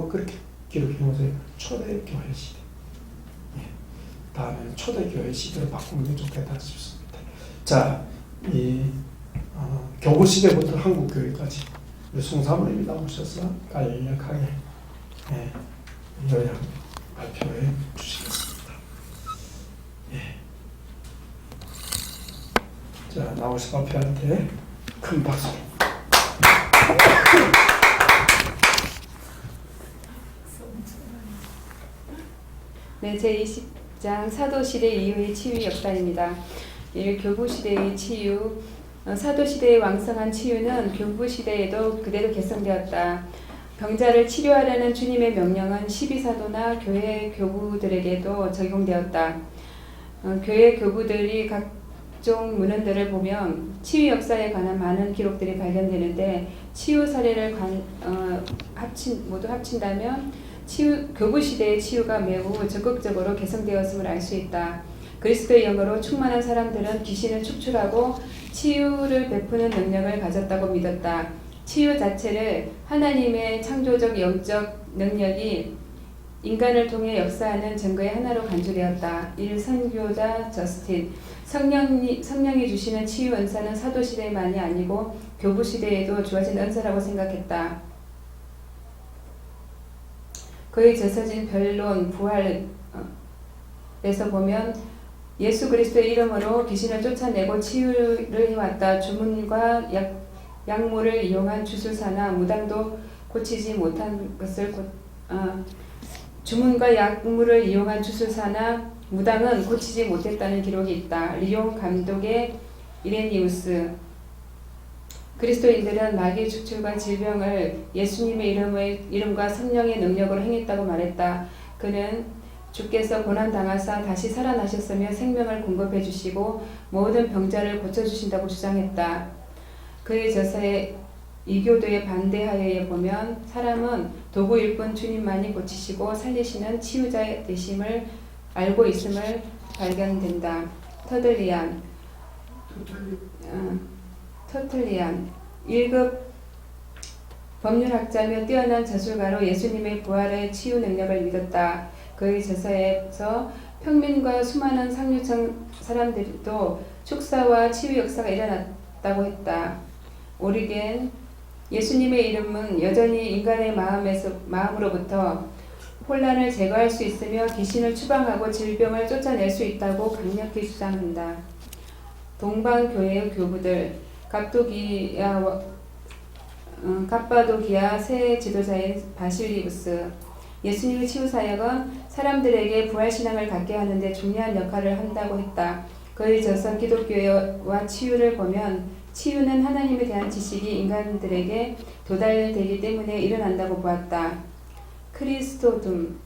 그렇게 기록해놓으세요. 초대교회 시대. 예. 다음에는 초대교회 시대로 바꾸는 게 좋겠다 싶습니다. 자, 교부시대부터 한국교회까지 송사모님이 나오셔서 간략하게 요약 발표해 주시겠습니다. 예. 자, 나오신 발표한테 큰 박수. 네, 제20장 사도시대 이후의 치유 역사입니다. 교부시대의 치유, 사도시대의 왕성한 치유는 교부시대에도 그대로 개성되었다. 병자를 치료하라는 주님의 명령은 12사도나 교회 교부들에게도 적용되었다. 교회 교부들이 각종 문헌들을 보면 치유 역사에 관한 많은 기록들이 발견되는데 치유 사례를 모두 합친다면 교부 시대의 치유가 매우 적극적으로 개성되었음을 알 수 있다. 그리스도의 영으로 충만한 사람들은 귀신을 축출하고 치유를 베푸는 능력을 가졌다고 믿었다. 치유 자체를 하나님의 창조적 영적 능력이 인간을 통해 역사하는 증거의 하나로 간주되었다. 1. 선교자 저스틴 성령이 주시는 치유 은사는 사도시대만이 아니고 교부시대에도 주어진 은사라고 생각했다. 그의 저서진 변론 부활에서 보면 예수 그리스도의 이름으로 귀신을 쫓아내고 치유를 해왔다. 주문과 약물을 이용한 주술사나 무당도 고치지 못한 것을 주문과 약물을 이용한 주술사나 무당은 고치지 못했다는 기록이 있다. 리옹 감독의 이레니우스 그리스도인들은 마귀 축출과 질병을 예수님의 이름과 성령의 능력으로 행했다고 말했다. 그는 주께서 고난당하사 다시 살아나셨으며 생명을 공급해 주시고 모든 병자를 고쳐주신다고 주장했다. 그의 저서에 이교도의 반대하에 보면 사람은 도구일 뿐 주님만이 고치시고 살리시는 치유자 되심을 알고 있음을 발견된다. 터틀리안 1급 법률학자며 뛰어난 저술가로 예수님의 부활의 치유 능력을 믿었다. 그의 저서에서 평민과 수많은 상류층 사람들도 축사와 치유 역사가 일어났다고 했다. 오리겐 예수님의 이름은 여전히 인간의 마음으로부터 혼란을 제거할 수 있으며 귀신을 추방하고 질병을 쫓아낼 수 있다고 강력히 주장한다. 동방교회의 교부들 갑바도기아 새 지도자인 바실리우스 예수님의 치유사역은 사람들에게 부활신앙을 갖게 하는데 중요한 역할을 한다고 했다. 그의 저서 기독교와 치유를 보면 치유는 하나님에 대한 지식이 인간들에게 도달되기 때문에 일어난다고 보았다. 크리스토스톰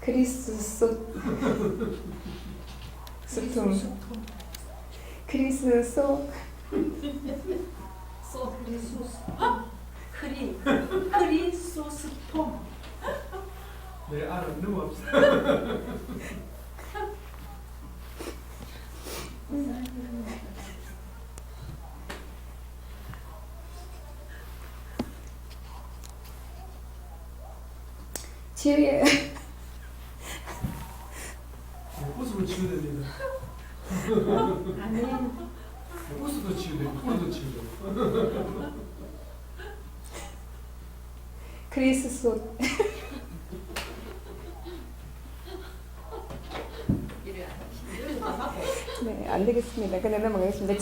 크리소스톰. 내 알은 너무 없어. 치유의 웃으면 치유됩니다. 아멘. 웃어도 치유되고 울어도 치유되고. 크리스소 네, 안 되겠습니다. 그냥 넘어가겠습니다.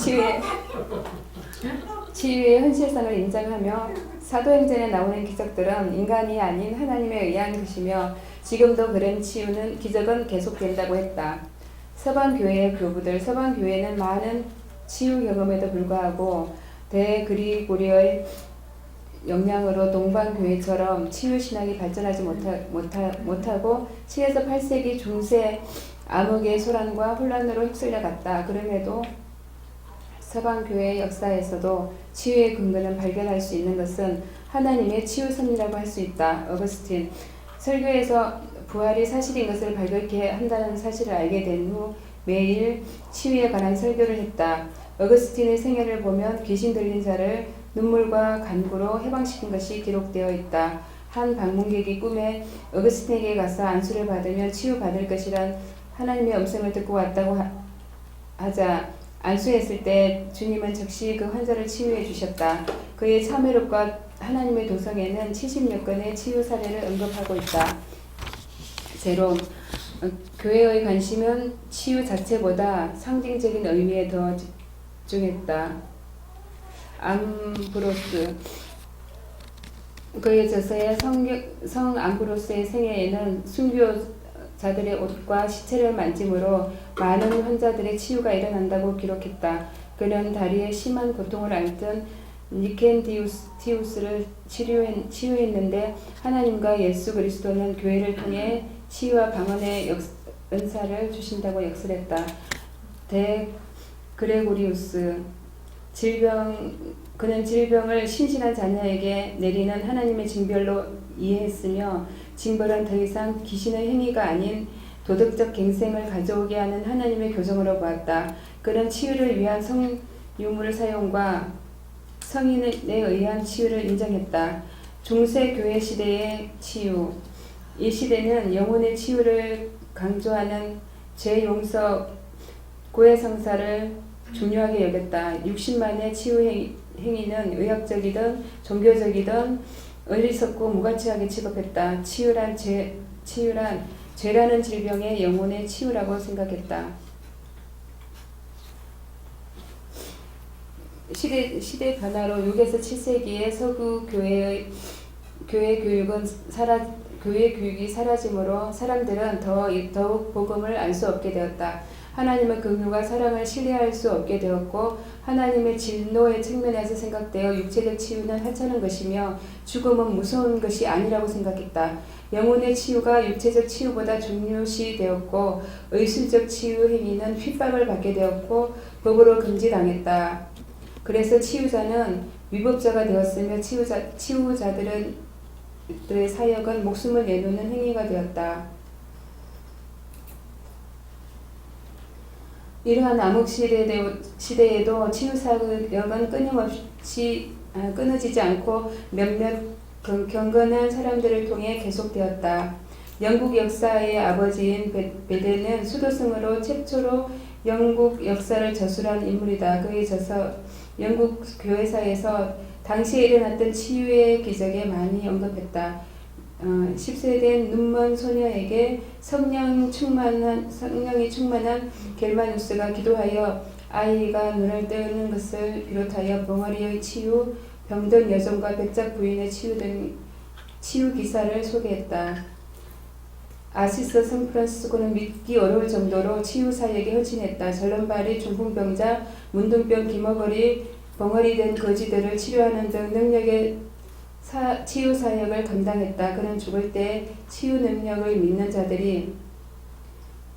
치유의 현실성을 인정하며 사도행전에 나오는 기적들은 인간이 아닌 하나님에 의한 것이며 지금도 그런 기적은 계속된다고 했다. 서방교회의 교부들 서방교회는 많은 치유 경험에도 불구하고 대그리고리의 영향으로 동방교회처럼 치유신학이 발전하지 못하고 7에서 8세기 중세 암흑의 소란과 혼란으로 휩쓸려 갔다. 그럼에도 서방교회의 역사에서도 치유의 근거는 발견할 수 있는 것은 하나님의 치유 섭리라고 할 수 있다. 어거스틴 설교에서 부활이 사실인 것을 발견케 한다는 사실을 알게 된 후 매일 치유에 관한 설교를 했다. 어거스틴의 생애를 보면 귀신 들린 자를 눈물과 간구로 해방시킨 것이 기록되어 있다. 한 방문객이 꿈에 어거스틴에게 가서 안수를 받으면 치유받을 것이란 하나님의 음성을 듣고 왔다고 하자 안수했을 때 주님은 즉시 그 환자를 치유해 주셨다. 그의 참회력과 하나님의 도성에는 70여 건의 치유 사례를 언급하고 있다. 제롬 교회의 관심은 치유 자체보다 상징적인 의미에 더 집중했다. 암브로스 그의 저서에 성 암브로스의 생애에는 순교자들의 옷과 시체를 만짐으로 많은 환자들의 치유가 일어난다고 기록했다. 그는 다리에 심한 고통을 앓던 니켄디우스를 치유했는데 하나님과 예수 그리스도는 교회를 통해 치유와 방언의 은사를 주신다고 역설했다. 대 그레고리우스 그는 질병을 신실한 자녀에게 내리는 하나님의 징벌로 이해했으며 징벌은 더 이상 귀신의 행위가 아닌 도덕적 갱생을 가져오게 하는 하나님의 교정으로 보았다. 그는 치유를 위한 성유물 사용과 성인에 의한 치유를 인정했다. 중세 교회 시대의 치유. 이 시대는 영혼의 치유를 강조하는 죄 용서 고해성사를 중요하게 여겼다. 60만의 치유 행위는 의학적이든 종교적이든 어리석고 무가치하게 취급했다. 치유란 죄라는 질병의 영혼의 치유라고 생각했다. 시대 변화로 6에서 7세기의 서구 교회 교육이 사라짐으로 사람들은 더욱 복음을 알 수 없게 되었다. 하나님의 긍휼과 사랑을 신뢰할 수 없게 되었고 하나님의 진노의 측면에서 생각되어 육체적 치유는 하찮은 것이며 죽음은 무서운 것이 아니라고 생각했다. 영혼의 치유가 육체적 치유보다 중요시 되었고 의술적 치유 행위는 핍박을 받게 되었고 법으로 금지당했다. 그래서 치유자는 위법자가 되었으며 치유자들의 사역은 목숨을 내놓는 행위가 되었다. 이러한 암흑 시대에도 치유 사역은 끊어지지 않고 몇몇 경건한 사람들을 통해 계속되었다. 영국 역사의 아버지인 베데는 수도승으로 최초로 영국 역사를 저술한 인물이다. 그의 저서 영국 교회사에서 당시에 일어났던 치유의 기적에 많이 언급했다. 10세 된 눈먼 소녀에게 성령이 충만한 겔마누스가 기도하여 아이가 눈을 뜨는 것을 비롯하여 벙어리의 치유, 병든 여종과 백작 부인의 치유 등 치유 기사를 소개했다. 아시스 샌프란시스코는 믿기 어려울 정도로 치유 사역에 헌신했다. 절름발이, 중풍병자, 문둥병, 기머거리, 벙어리 된 거지들을 치료하는 등 능력의 치유 사역을 감당했다. 그는 죽을 때 치유 능력을 믿는 자들이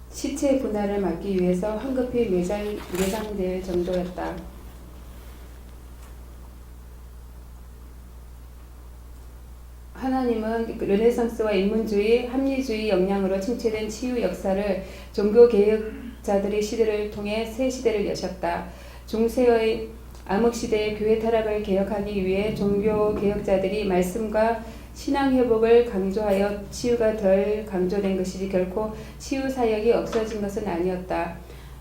시체 분할을 막기 위해서 황급히 매장될 정도였다. 하나님은 르네상스와 인문주의, 합리주의 영향으로 침체된 치유 역사를 종교개혁자들의 시대를 통해 새 시대를 여셨다. 중세의 암흑시대의 교회 타락을 개혁하기 위해 종교개혁자들이 말씀과 신앙회복을 강조하여 치유가 덜 강조된 것이지 결코 치유사역이 없어진 것은 아니었다.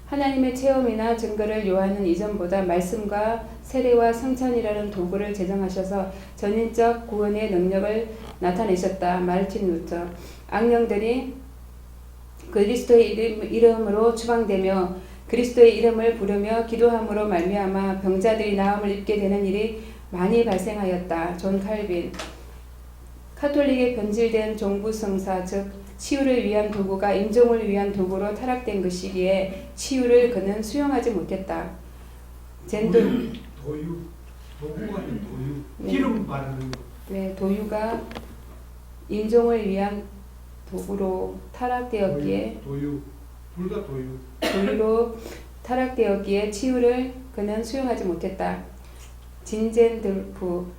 하나님의 체험이나 증거를 요하는 이전보다 말씀과 세례와 성찬이라는 도구를 제정하셔서 전인적 구원의 능력을 나타내셨다. 마르틴 루터. 악령들이 그리스도의 이름으로 추방되며 그리스도의 이름을 부르며 기도함으로 말미암아 병자들이 나음을 입게 되는 일이 많이 발생하였다. 존 칼빈. 카톨릭의 변질된 종부성사 즉 치유를 위한 도구가 임종을 위한 도구로 타락된 것이기에 치유를 그는 수용하지 못했다. 도유, 도구가 아닌 도유, 네. 기름 바르는 거. 네, 도유가 임종을 위한 도구로 타락되었기에 도유, 둘 다 도유. 도유로 타락되었기에 치유를 그는 수용하지 못했다. 진젠들프.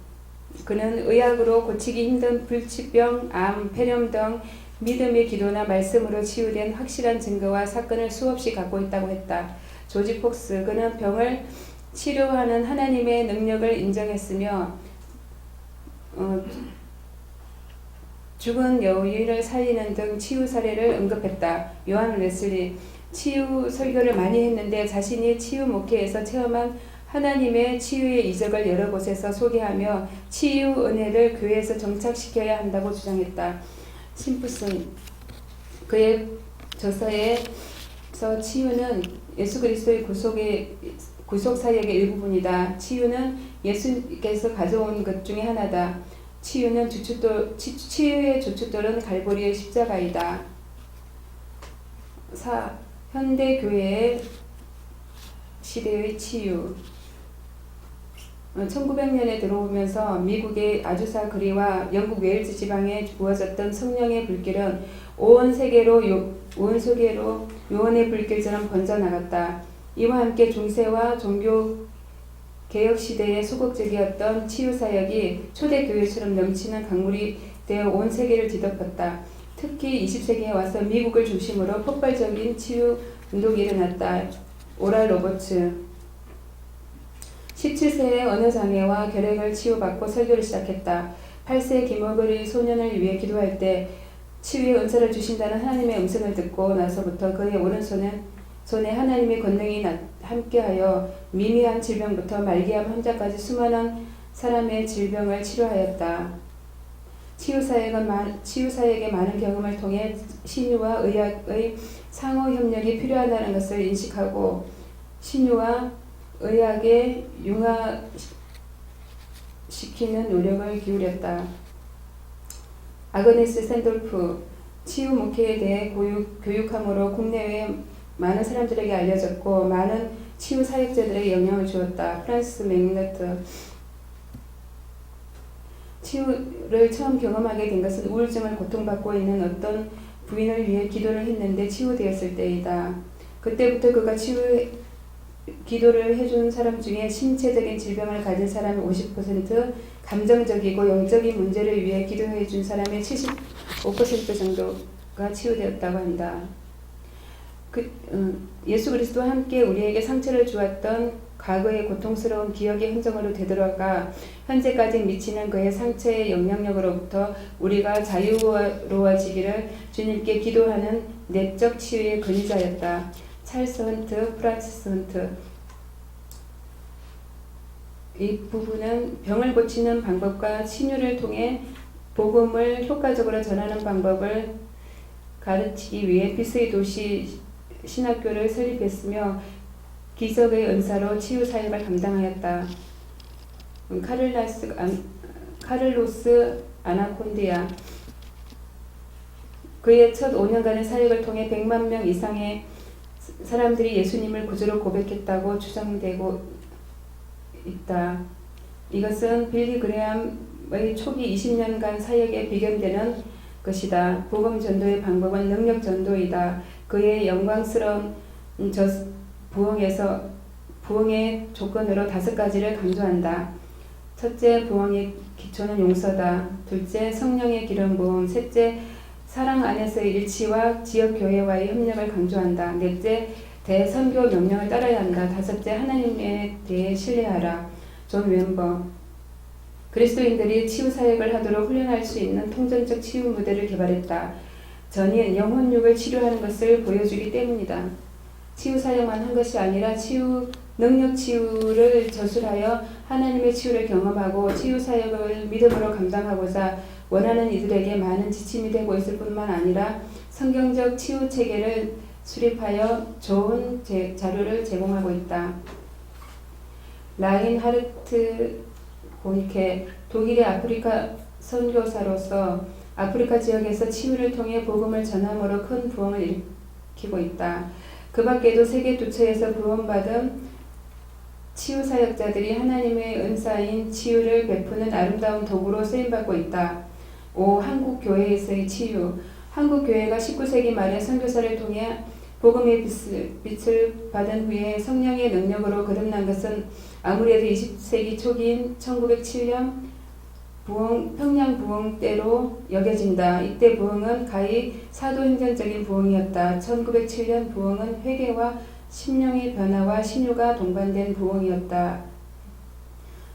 그는 의학으로 고치기 힘든 불치병, 암, 폐렴 등 믿음의 기도나 말씀으로 치유된 확실한 증거와 사건을 수없이 갖고 있다고 했다. 조지 폭스. 그는 병을 치료하는 하나님의 능력을 인정했으며 죽은 여인을 살리는 등 치유 사례를 언급했다. 요한 웨슬리. 치유 설교를 많이 했는데 자신이 치유 목회에서 체험한 하나님의 치유의 이적을 여러 곳에서 소개하며 치유 은혜를 교회에서 정착시켜야 한다고 주장했다. 심프슨. 그의 저서에서 치유는 예수 그리스도의 구속 사역의 일부분이다. 치유는 예수께서 가져온 것 중에 하나다. 치유의 주춧돌은 갈보리의 십자가이다. 4. 현대 교회의 시대의 치유. 1900년에 들어오면서 미국의 아주사 그리와 영국 웨일즈 지방에 부어졌던 성령의 불길은 온 세계로 요원의 불길처럼 번져나갔다. 이와 함께 중세와 종교 개혁 시대의 소극적이었던 치유 사역이 초대 교회처럼 넘치는 강물이 되어 온 세계를 뒤덮었다. 특히 20세기에 와서 미국을 중심으로 폭발적인 치유 운동이 일어났다. 오랄 로버츠 17세에 언어장애와 결핵을 치유받고 설교를 시작했다. 8세 김어글이 소년을 위해 기도할 때 치유의 은사를 주신다는 하나님의 음성을 듣고 나서부터 그의 오른손에 하나님의 권능이 함께하여 미미한 질병부터 말기암 환자까지 수많은 사람의 질병을 치료하였다. 치유사역의 많은 경험을 통해 신유와 의학의 상호 협력이 필요하다는 것을 인식하고 신유와 의학에 융화시키는 노력을 기울였다. 아그네스 샌돌프 치유 목회에 대해 교육함으로 국내외 많은 사람들에게 알려졌고 많은 치유 사역자들에게 영향을 주었다. 프란시스 맥너트 치유를 처음 경험하게 된 것은 우울증을 고통받고 있는 어떤 부인을 위해 기도를 했는데 치유되었을 때이다. 그때부터 그가 기도를 해준 사람 중에 신체적인 질병을 가진 사람의 50%, 감정적이고 영적인 문제를 위해 기도해 준 사람의 75% 정도가 치유되었다고 한다. 예수 그리스도와 함께 우리에게 상처를 주었던 과거의 고통스러운 기억의 흔적으로 되돌아가 현재까지 미치는 그의 상처의 영향력으로부터 우리가 자유로워지기를 주님께 기도하는 내적 치유의 근위자였다. 찰스 헌트, 프란시스 헌트 이 부부는 병을 고치는 방법과 신유를 통해 복음을 효과적으로 전하는 방법을 가르치기 위해 피스의 도시 신학교를 설립했으며 기적의 은사로 치유 사역을 감당하였다. 카를로스 아나콘디아 그의 첫 5년간의 사역을 통해 100만 명 이상의 사람들이 예수님을 구주로 고백했다고 추정되고 있다. 이것은 빌리 그레함의 초기 20년간 사역에 비견되는 것이다. 복음 전도의 방법은 능력 전도이다. 그의 영광스러운 부흥의 조건으로 5가지를 강조한다. 첫째, 부흥의 기초는 용서다. 둘째, 성령의 기름 부음. 셋째, 사랑 안에서의 일치와 지역교회와의 협력을 강조한다. 넷째, 대선교 명령을 따라야 한다. 다섯째, 하나님에 대해 신뢰하라. 존 웬버 그리스도인들이 치유사역을 하도록 훈련할 수 있는 통전적 치유 무대를 개발했다. 전인 영혼육을 치료하는 것을 보여주기 때문이다. 치유사역만 한 것이 아니라 능력 치유를 저술하여 하나님의 치유를 경험하고 치유사역을 믿음으로 감당하고자 원하는 이들에게 많은 지침이 되고 있을 뿐만 아니라 성경적 치유 체계를 수립하여 좋은 자료를 제공하고 있다. 라인하르트 보니케 독일의 아프리카 선교사로서 아프리카 지역에서 치유를 통해 복음을 전함으로 큰 부흥을 일으키고 있다. 그 밖에도 세계 두처에서 구원받은 치유 사역자들이 하나님의 은사인 치유를 베푸는 아름다운 도구로 쓰임받고 있다. 5. 한국 교회에서의 치유. 한국 교회가 19세기 말에 선교사를 통해 복음의 빛을 받은 후에 성령의 능력으로 거듭난 것은 아무래도 20세기 초기인 1907년 평양 부흥 때로 여겨진다. 이때 부흥은 가히 사도행전적인 부흥이었다. 1907년 부흥은 회개와 심령의 변화와 신유가 동반된 부흥이었다.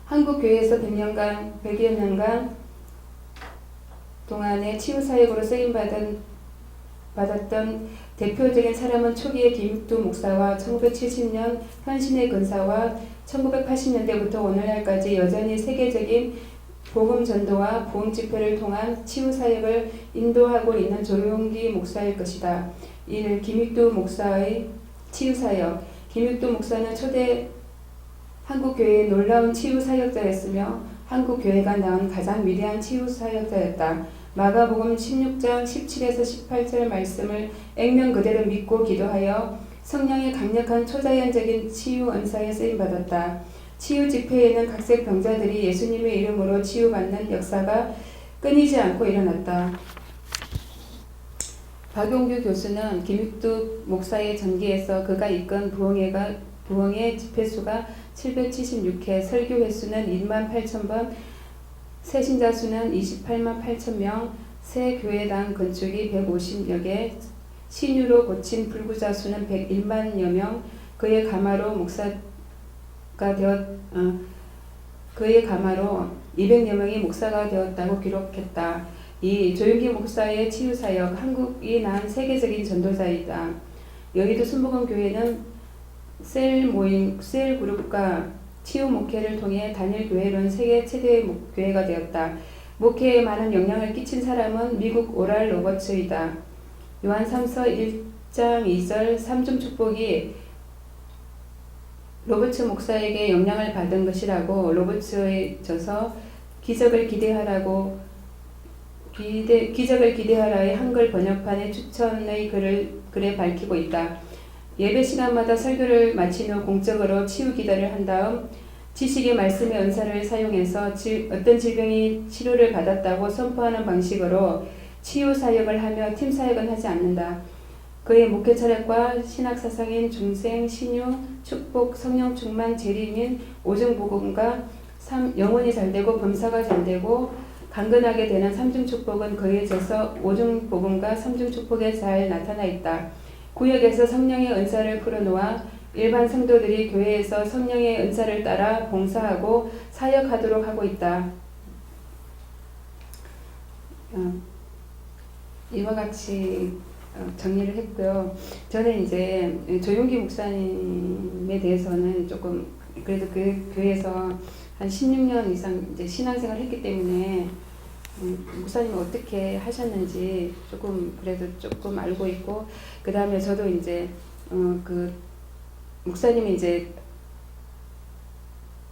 한국 교회에서 100여 년간 동안에 치유사역으로 쓰임받았던 대표적인 사람은 초기의 김익두 목사와 1970년 현신의 근사와 1980년대부터 오늘날까지 여전히 세계적인 복음 전도와 부흥 집회를 통한 치유 사역을 인도하고 있는 조용기 목사일 것이다. 이를 김익두 목사의 치유 사역. 김익두 목사는 초대 한국 교회의 놀라운 치유 사역자였으며 한국 교회가 낳은 가장 위대한 치유 사역자였다. 마가복음 16장 17에서 18절 말씀을 액면 그대로 믿고 기도하여 성령의 강력한 초자연적인 치유 은사에 쓰임 받았다. 치유 집회에는 각색 병자들이 예수님의 이름으로 치유받는 역사가 끊이지 않고 일어났다. 박용규 교수는 김익두 목사의 전기에서 그가 이끈 부흥회 집회수가 776회, 설교 횟수는 18,000번, 새신자 수는 28만 8천명, 새 교회당 건축이 150여 개, 신유로 고친 불구자 수는 101만여 명, 그의 가마로 200여 명이 목사가 되었다고 기록했다. 이 조윤기 목사의 치유사역, 한국이 낳은 세계적인 전도자이다. 여의도 순복음교회는 셀 그룹과 치유 목회를 통해 단일 교회로는 세계 최대의 교회가 되었다. 목회에 많은 영향을 끼친 사람은 미국 오랄 로버츠이다. 요한 3서 1장 2절 3중 축복이 로버츠 목사에게 영향을 받은 것이라고 로버츠의 저서 기적을 기대하라의 한글 번역판의 추천의 글에 밝히고 있다. 예배 시간마다 설교를 마친 후 공적으로 치유 기도를 한 다음 지식의 말씀의 은사를 사용해서 어떤 질병이 치료를 받았다고 선포하는 방식으로 치유 사역을 하며 팀 사역은 하지 않는다. 그의 목회 철학과 신학 사상인 중생, 신유, 축복, 성령 충만, 재림인, 오중복음과 영혼이 잘되고 범사가 잘되고 강건하게 되는 삼중 축복은 그의 저서 오중복음과 삼중 축복에 잘 나타나 있다. 구역에서 성령의 은사를 풀어놓아 일반 성도들이 교회에서 성령의 은사를 따라 봉사하고 사역하도록 하고 있다. 이와 같이 정리를 했고요. 저는 이제 조용기 목사님에 대해서는 조금 그래도 그 교회에서 한 16년 이상 이제 신앙생활을 했기 때문에 목사님은 어떻게 하셨는지 그래도 조금 알고 있고, 그 다음에 저도 이제 그 목사님이 이제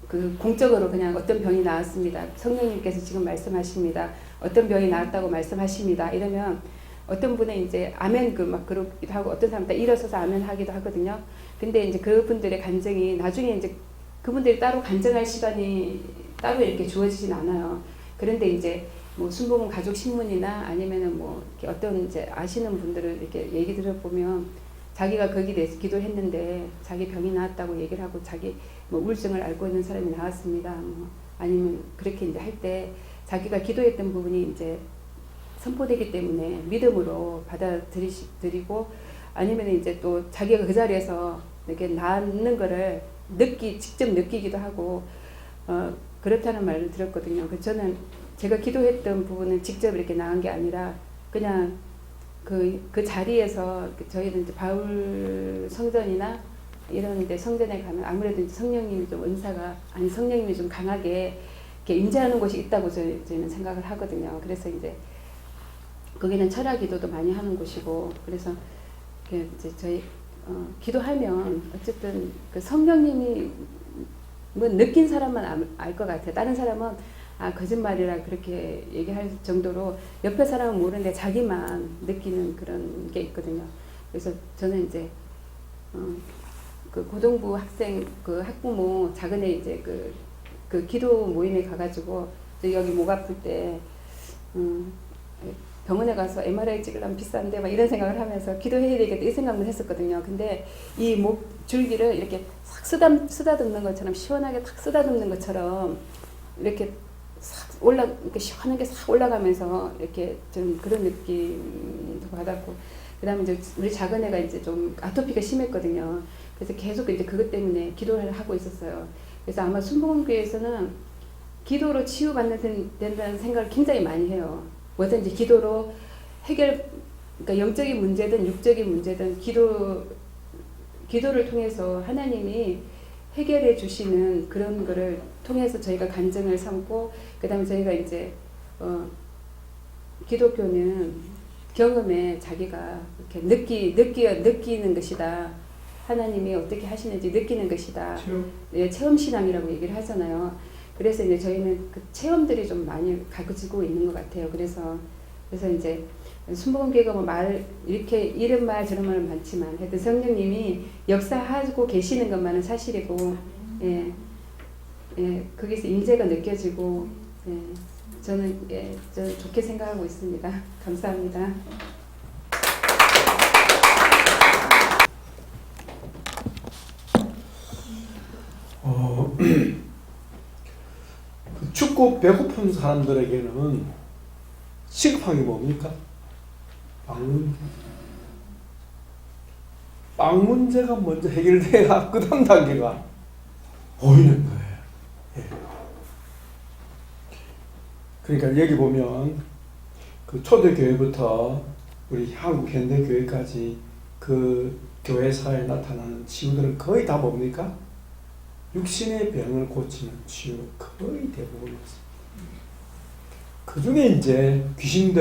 그 공적으로 그냥 어떤 병이 나왔습니다. 성령님께서 지금 말씀하십니다. 어떤 병이 나왔다고 말씀하십니다. 이러면 어떤 분은 이제 아멘 막 그러기도 하고, 어떤 사람은 다 일어서서 아멘 하기도 하거든요. 근데 이제 그분들의 간증이 나중에 이제 그분들이 따로 간증할 시간이 따로 이렇게 주어지진 않아요. 그런데 이제 뭐 순복음 가족 신문이나 아니면은 뭐 이렇게 어떤 이제 아시는 분들을 이렇게 얘기 들어보면 자기가 거기에 대해서 기도했는데 자기 병이 나왔다고 얘기를 하고 자기 뭐 우울증을 앓고 있는 사람이 나왔습니다. 뭐 아니면 그렇게 이제 할 때 자기가 기도했던 부분이 이제 선포되기 때문에 믿음으로 받아들이고, 아니면 이제 또 자기가 그 자리에서 이렇게 낫는 거를 직접 느끼기도 하고 그렇다는 말을 들었거든요. 그래서 저는 제가 기도했던 부분은 직접 이렇게 나은 게 아니라 그냥 그 자리에서 저희는 이제 바울 성전이나 이런 데 성전에 가면 아무래도 이제 성령님이 좀 강하게 이렇게 임재하는 곳이 있다고 저희는 생각을 하거든요. 그래서 이제 거기는 철학 기도도 많이 하는 곳이고, 그래서 이제 저희 기도하면 어쨌든 그 성령님이 뭐 느낀 사람만 알 것 같아요. 다른 사람은 거짓말이라 그렇게 얘기할 정도로 옆에 사람은 모르는데 자기만 느끼는 그런 게 있거든요. 그래서 저는 이제 그 고등부 학생 그 학부모 작은 애 이제 그 기도 모임에 가가지고 여기 목 아플 때 병원에 가서 MRI 찍으려면 비싼데 막 이런 생각을 하면서 기도해야 되겠다 이 생각을 했었거든요. 근데 이 목 줄기를 이렇게 싹 쓰다듬는 것처럼, 시원하게 탁 쓰다듬는 것처럼 이렇게 싹 이렇게 시원하게 싹 올라가면서 이렇게 좀 그런 느낌도 받았고, 그 다음에 이제 우리 작은 애가 이제 좀 아토피가 심했거든요. 그래서 계속 이제 그것 때문에 기도를 하고 있었어요. 그래서 아마 순복음교회에서는 기도로 치유받는다는 생각을 굉장히 많이 해요. 뭐든지 기도로 그러니까 영적인 문제든 육적인 문제든 기도를 통해서 하나님이 해결해 주시는 그런 거를 통해서 저희가 간증을 삼고, 그 다음에 저희가 이제 기독교는 경험에 자기가 이렇게 느끼는 것이다. 하나님이 어떻게 하시는지 느끼는 것이다. 체험 신앙이라고 얘기를 하잖아요. 그래서 이제 저희는 그 체험들이 좀 많이 가지고 있는 것 같아요. 그래서 이제 순복음교회가 뭐 이렇게 이런 말 저런 말 많지만 하여튼 성령님이 역사하고 계시는 것만은 사실이고, 예. 거기서 인재가 느껴지고 저는 저 좋게 생각하고 있습니다. 감사합니다. 춥고 배고픈 사람들에게는 시급한 게 뭡니까? 빵 문제가 먼저 해결돼야 그 다음 단계가 보이는 거예요. 예. 그러니까 여기 보면 그 초대교회부터 우리 한국 현대교회까지 그 교회사에 나타나는 치유들은 거의 다 뭡니까? 육신의 병을 고치는 치유 거의 대부분이었어요. 그 중에 이제 귀신이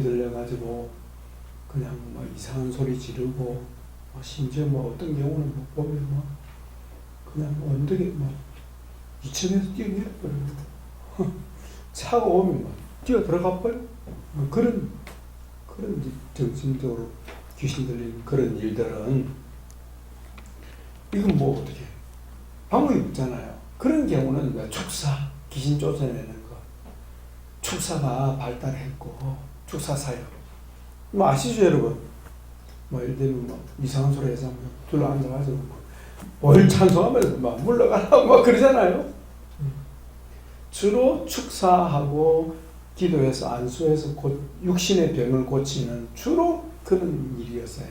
들려가지고 그냥 막 이상한 소리 지르고 심지어 뭐 어떤 경우는 뭐 보면 막 그냥 언덕에 막 2층에서 뛰어내려버리고 차가 오면 막 뛰어 들어가 버려. 그런 이제 정신적으로 귀신 들리는 그런 일들은 이건 뭐 어떻게 방법이 없잖아요. 그런 경우는 이제 축사 귀신 쫓아내는 거 축사가 발달했고 축사 사역 뭐 아시죠 여러분? 뭐 예를 들면 뭐 이상한 소리 해서 둘러 앉아가지고 뭘 찬송하면서 막 물러가라고 막 그러잖아요. 주로 축사하고 기도해서 안수해서 육신의 병을 고치는 주로 그런 일이었어요.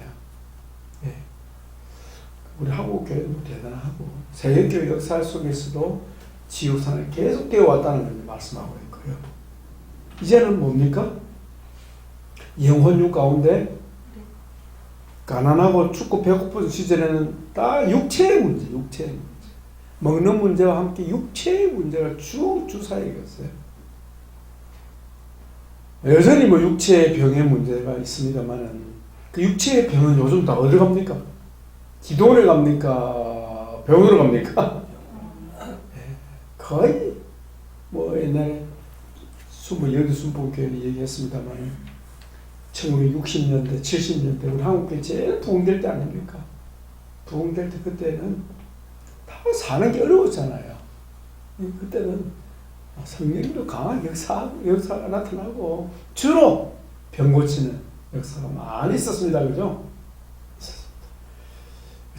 예. 우리 한국 교회도 대단하고 세계교회 역사 속에서도 지옥산을 계속 되어 왔다는 걸 말씀하고 있고요. 이제는 뭡니까? 영혼육 가운데 가난하고 춥고 배고픈 시절에는 다 육체의 문제. 먹는 문제와 함께 육체의 문제가 쭉 주사이겠어요. 여전히 뭐 육체의 병의 문제가 있습니다만은 그 육체의 병은 요즘 다 어디로 갑니까? 기도원에 갑니까? 병원으로 갑니까? 거의 뭐 옛날에 여기 순복교회는 얘기했습니다만 1960년대, 70년대 우리 한국교회 제일 부흥될 때 아닙니까? 부흥될 때 그때는 다 사는 게 어려웠잖아요. 그때는 성령님도 강한 역사가 나타나고 주로 병 고치는 역사가 많이 있었습니다. 그죠?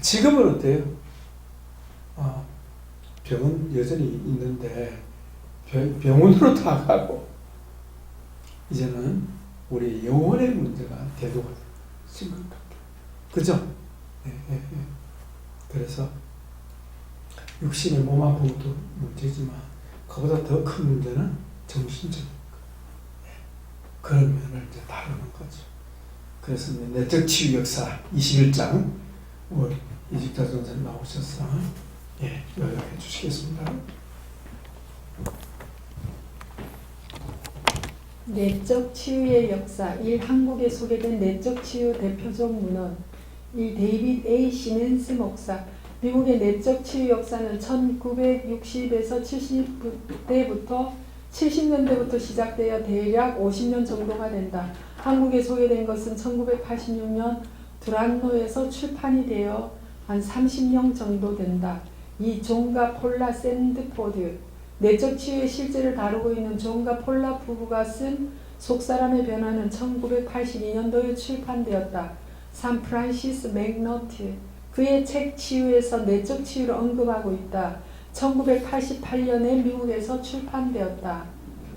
지금은 어때요? 병은 여전히 있는데 병원으로 다 가고 이제는 우리 영혼의 문제가 대두가 심각합니다. 그죠? 그래서 육신의 몸 아픈 것도 문제지만 그보다 더 큰 문제는 정신적인 그런 면을 이제 다루는 거죠. 그래서 내적 치유 역사 21장 이직자 전사님 나오셔서 요약해 주시겠습니다. 내적 치유의 역사 1. 한국에 소개된 내적 치유 대표적 문헌 2. 데이빗 A. 시멘스 목사 미국의 내적 치유 역사는 1960에서 70년대부터 시작되어 대략 50년 정도가 된다. 한국에 소개된 것은 1986년 두란노에서 출판이 되어 한 30년 정도 된다. 2. 존과 폴라 샌드포드 내적 치유의 실제를 다루고 있는 존과 폴라 부부가 쓴 속사람의 변화는 1982년도에 출판되었다. 3. 프란시스 맥너트 그의 책 치유에서 내적 치유를 언급하고 있다. 1988년에 미국에서 출판되었다.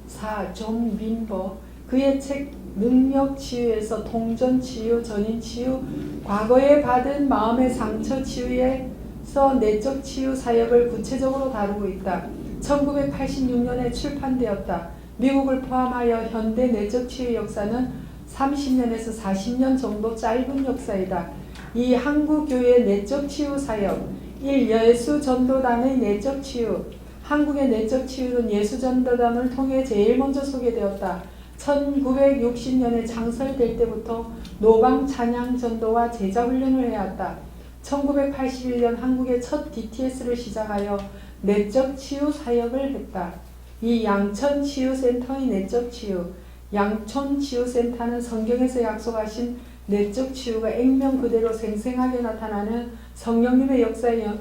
4. 존 민버 그의 책 능력 치유에서 동전 치유, 전인 치유, 과거에 받은 마음의 상처 치유에서 내적 치유 사역을 구체적으로 다루고 있다. 1986년에 출판되었다. 미국을 포함하여 현대 내적 치유 역사는 30년에서 40년 정도 짧은 역사이다. 이 한국 교회의 내적 치유 사역 1. 예수 전도단의 내적 치유 한국의 내적 치유는 예수 전도단을 통해 제일 먼저 소개되었다. 1960년에 창설될 때부터 노방 찬양 전도와 제자 훈련을 해왔다. 1981년 한국의 첫 DTS를 시작하여 내적 치유 사역을 했다. 이 양천 치유센터의 내적 치유 양촌 치유센터는 성경에서 약속하신 내적 치유가 액면 그대로 생생하게 나타나는 성령님의 역사의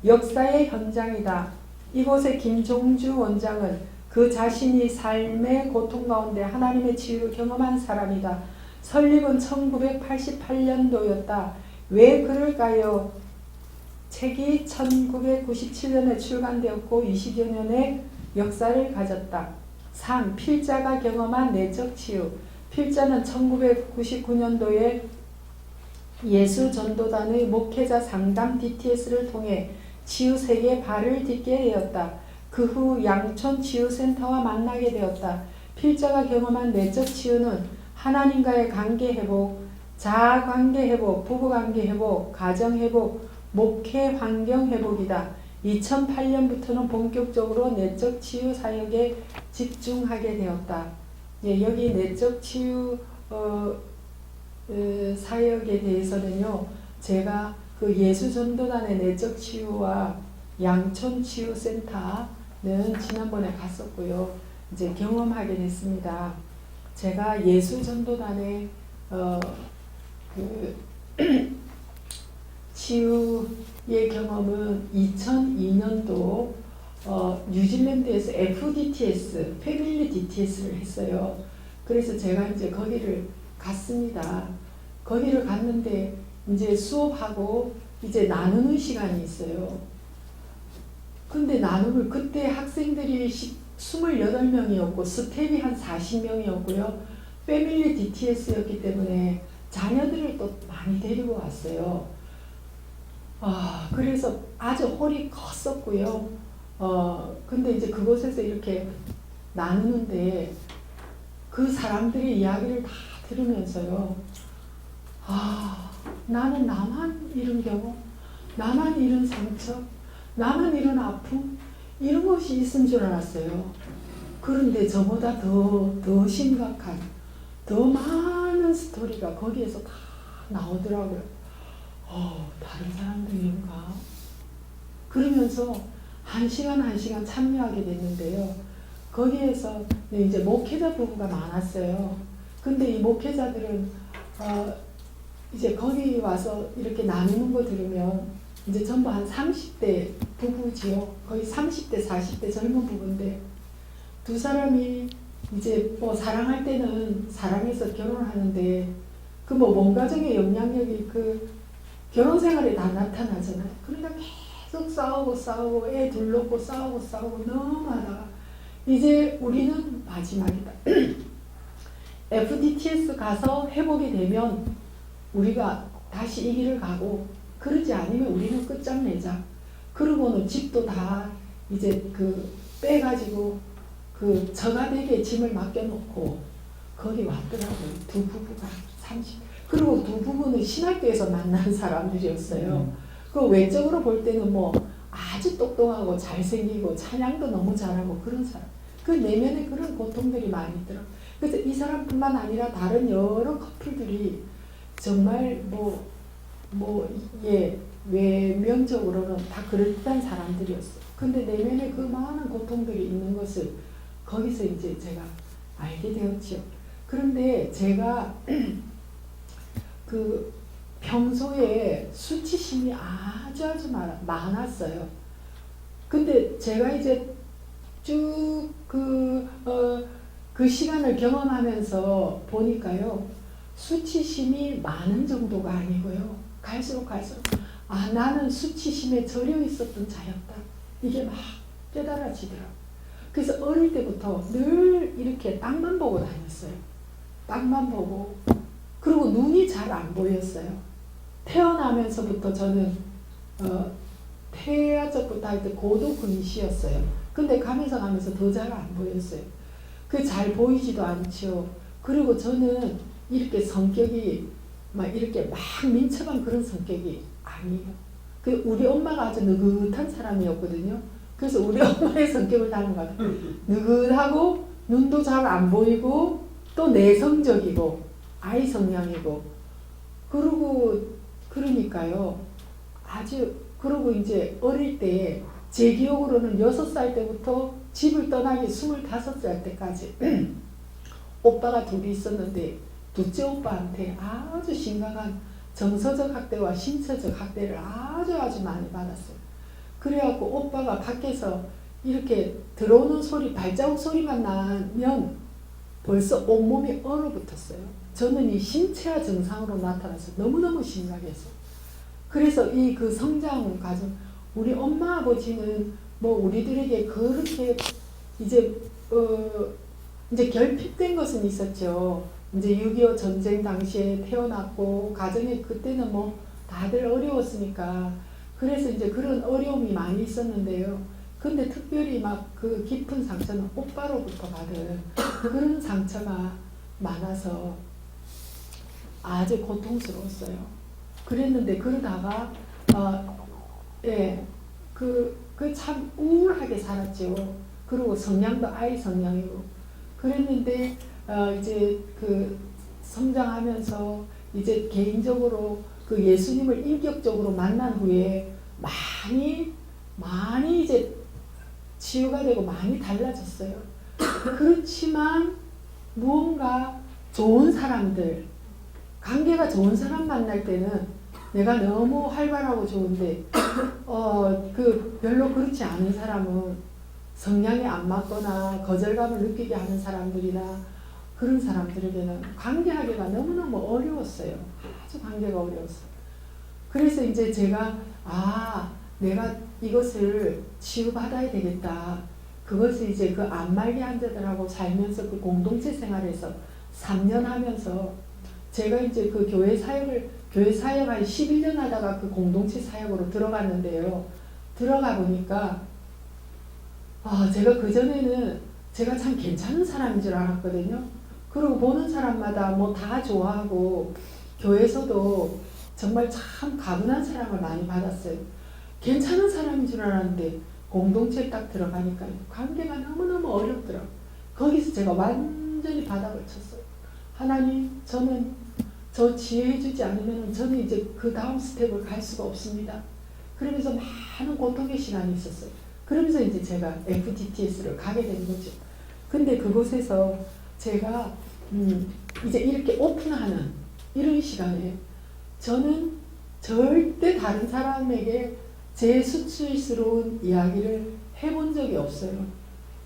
역사의 현장이다. 이곳의 김종주 원장은 그 자신이 삶의 고통 가운데 하나님의 치유를 경험한 사람이다. 설립은 1988년도였다. 왜 그럴까요? 책이 1997년에 출간되었고 20여 년의 역사를 가졌다. 3. 필자가 경험한 내적 치유. 필자는 1999년도에 예수전도단의 목회자 상담 DTS를 통해 치유세계에 발을 딛게 되었다. 그 후 양촌 치유센터와 만나게 되었다. 필자가 경험한 내적 치유는 하나님과의 관계 회복, 자아관계 회복, 부부관계 회복, 가정 회복, 목회 환경 회복이다. 2008년부터는 본격적으로 내적 치유 사역에 집중하게 되었다. 예, 여기 내적 치유 사역에 대해서는요, 제가 그 예수전도단의 내적 치유와 양촌 치유센터는 지난번에 갔었고요. 이제 경험하게 됐습니다. 제가 예수전도단의 그 치유의 경험은 2002년도 뉴질랜드에서 FDTS, 패밀리 DTS를 했어요. 그래서 제가 이제 거기를 갔습니다. 거기를 갔는데 이제 수업하고 이제 나누는 시간이 있어요. 근데 나눔을 그때 학생들이 28명이었고 스텝이 한 40명이었고요. 패밀리 DTS였기 때문에 자녀들을 또 많이 데리고 왔어요. 그래서 아주 홀이 컸었고요. 근데 이제 그곳에서 이렇게 나누는데 그 사람들의 이야기를 다 들으면서요. 나는 나만 이런 경험, 나만 이런 상처, 나만 이런 아픔, 이런 것이 있은 줄 알았어요. 그런데 저보다 더 심각한, 더 많은 스토리가 거기에서 다 나오더라고요. 다른 사람들인가? 그러면서 한 시간 참여하게 됐는데요. 거기에서 이제 목회자 부부가 많았어요. 근데 이 목회자들은 이제 거기 와서 이렇게 나누는 거 들으면 이제 전부 한 30대 부부지요. 거의 30대, 40대 젊은 부부인데 두 사람이 이제 뭐 사랑할 때는 사랑해서 결혼을 하는데 그 뭐 몸가정의 영향력이 그 결혼 생활에 다 나타나잖아요. 그러니까 계속 싸우고 애 둘 놓고 싸우고 너무 하다가 이제 우리는 마지막이다. FDTS 가서 회복이 되면 우리가 다시 이 길을 가고 그러지 않으면 우리는 끝장내자. 그러고는 집도 다 이제 그 빼가지고 그 저가되게 짐을 맡겨놓고 거기 왔더라고요. 두 부부가 30. 그리고 두 부부는 신학교에서 만난 사람들이었어요. 그 외적으로 볼 때는 뭐 아주 똑똑하고 잘생기고 찬양도 너무 잘하고 그런 사람. 그 내면에 그런 고통들이 많이 있더라고요. 그래서 이 사람뿐만 아니라 다른 여러 커플들이 정말 외면적으로는 다 그럴듯한 사람들이었어요. 근데 내면에 그 많은 고통들이 있는 것을 거기서 이제 제가 알게 되었죠. 그런데 제가 그 평소에 수치심이 아주 많았어요. 근데 제가 이제 쭉 그 시간을 경험하면서 보니까요. 수치심이 많은 정도가 아니고요. 갈수록 나는 수치심에 절여 있었던 자였다. 이게 막 깨달아지더라고요. 그래서 어릴 때부터 늘 이렇게 땅만 보고 다녔어요. 땅만 보고. 그리고 눈이 잘 안 보였어요. 태어나면서부터 저는 태아적부터 할 때 고도근시였어요. 근데 가면서 더 잘 안 보였어요. 그 잘 보이지도 않죠. 그리고 저는 이렇게 성격이 막 이렇게 막 민첩한 그런 성격이 아니에요. 그 우리 엄마가 아주 느긋한 사람이었거든요. 그래서 우리 엄마의 성격을 닮은 것 같아요. 느긋하고 눈도 잘 안 보이고 또 내성적이고 아이 성향이고 그러니까요. 그러고 이제 어릴 때 제 기억으로는 6살 때부터 집을 떠나기 25살 때까지 오빠가 둘이 있었는데 둘째 오빠한테 아주 심각한 정서적 학대와 신체적 학대를 아주 많이 받았어요. 그래갖고 오빠가 밖에서 이렇게 들어오는 소리, 발자국 소리만 나면 벌써 온몸이 얼어붙었어요. 저는 이 신체화 증상으로 나타나서 너무너무 심각해서. 그래서 이 그 성장 과정, 우리 엄마 아버지는 뭐 우리들에게 그렇게 이제 이제 결핍된 것은 있었죠. 이제 6.25 전쟁 당시에 태어났고 가정에 그때는 뭐 다들 어려웠으니까 그래서 이제 그런 어려움이 많이 있었는데요. 근데 특별히 막 그 깊은 상처는 오빠로부터 받은 그런 상처가 많아서 아주 고통스러웠어요. 그랬는데 그러다가 예, 그 참 우울하게 살았죠. 그리고 성향도 아이 성향이고 그랬는데 이제 그 성장하면서 이제 개인적으로 그 예수님을 인격적으로 만난 후에 많이 이제 치유가 되고 많이 달라졌어요. 그렇지만 무언가 좋은 사람들, 관계가 좋은 사람 만날 때는 내가 너무 활발하고 좋은데 그 별로 그렇지 않은 사람은 성향에 안 맞거나 거절감을 느끼게 하는 사람들이나 그런 사람들에게는 관계하기가 너무너무 어려웠어요. 아주 관계가 어려웠어요. 그래서 이제 제가 내가 이것을 치유받아야 되겠다. 그것을 이제 그 안말기 환자들하고 살면서 그 공동체 생활에서 3년 하면서 제가 이제 그 교회 사역 한 11년 하다가 그 공동체 사역으로 들어갔는데요. 들어가 보니까 제가 그전에는 제가 참 괜찮은 사람인 줄 알았거든요. 그리고 보는 사람마다 뭐 다 좋아하고 교회에서도 정말 참 가분한 사랑을 많이 받았어요. 괜찮은 사람인 줄 알았는데 공동체에 딱 들어가니까 관계가 너무너무 어렵더라고요. 거기서 제가 완전히 바닥을 쳤어요. 하나님, 저는 저 지혜해 주지 않으면 저는 이제 그 다음 스텝을 갈 수가 없습니다. 그러면서 많은 고통의 시간이 있었어요. 그러면서 이제 제가 FTTS를 가게 된 거죠. 근데 그곳에서 제가 이제 이렇게 오픈하는 이런 시간에 저는 절대 다른 사람에게 제 수치스러운 이야기를 해본 적이 없어요.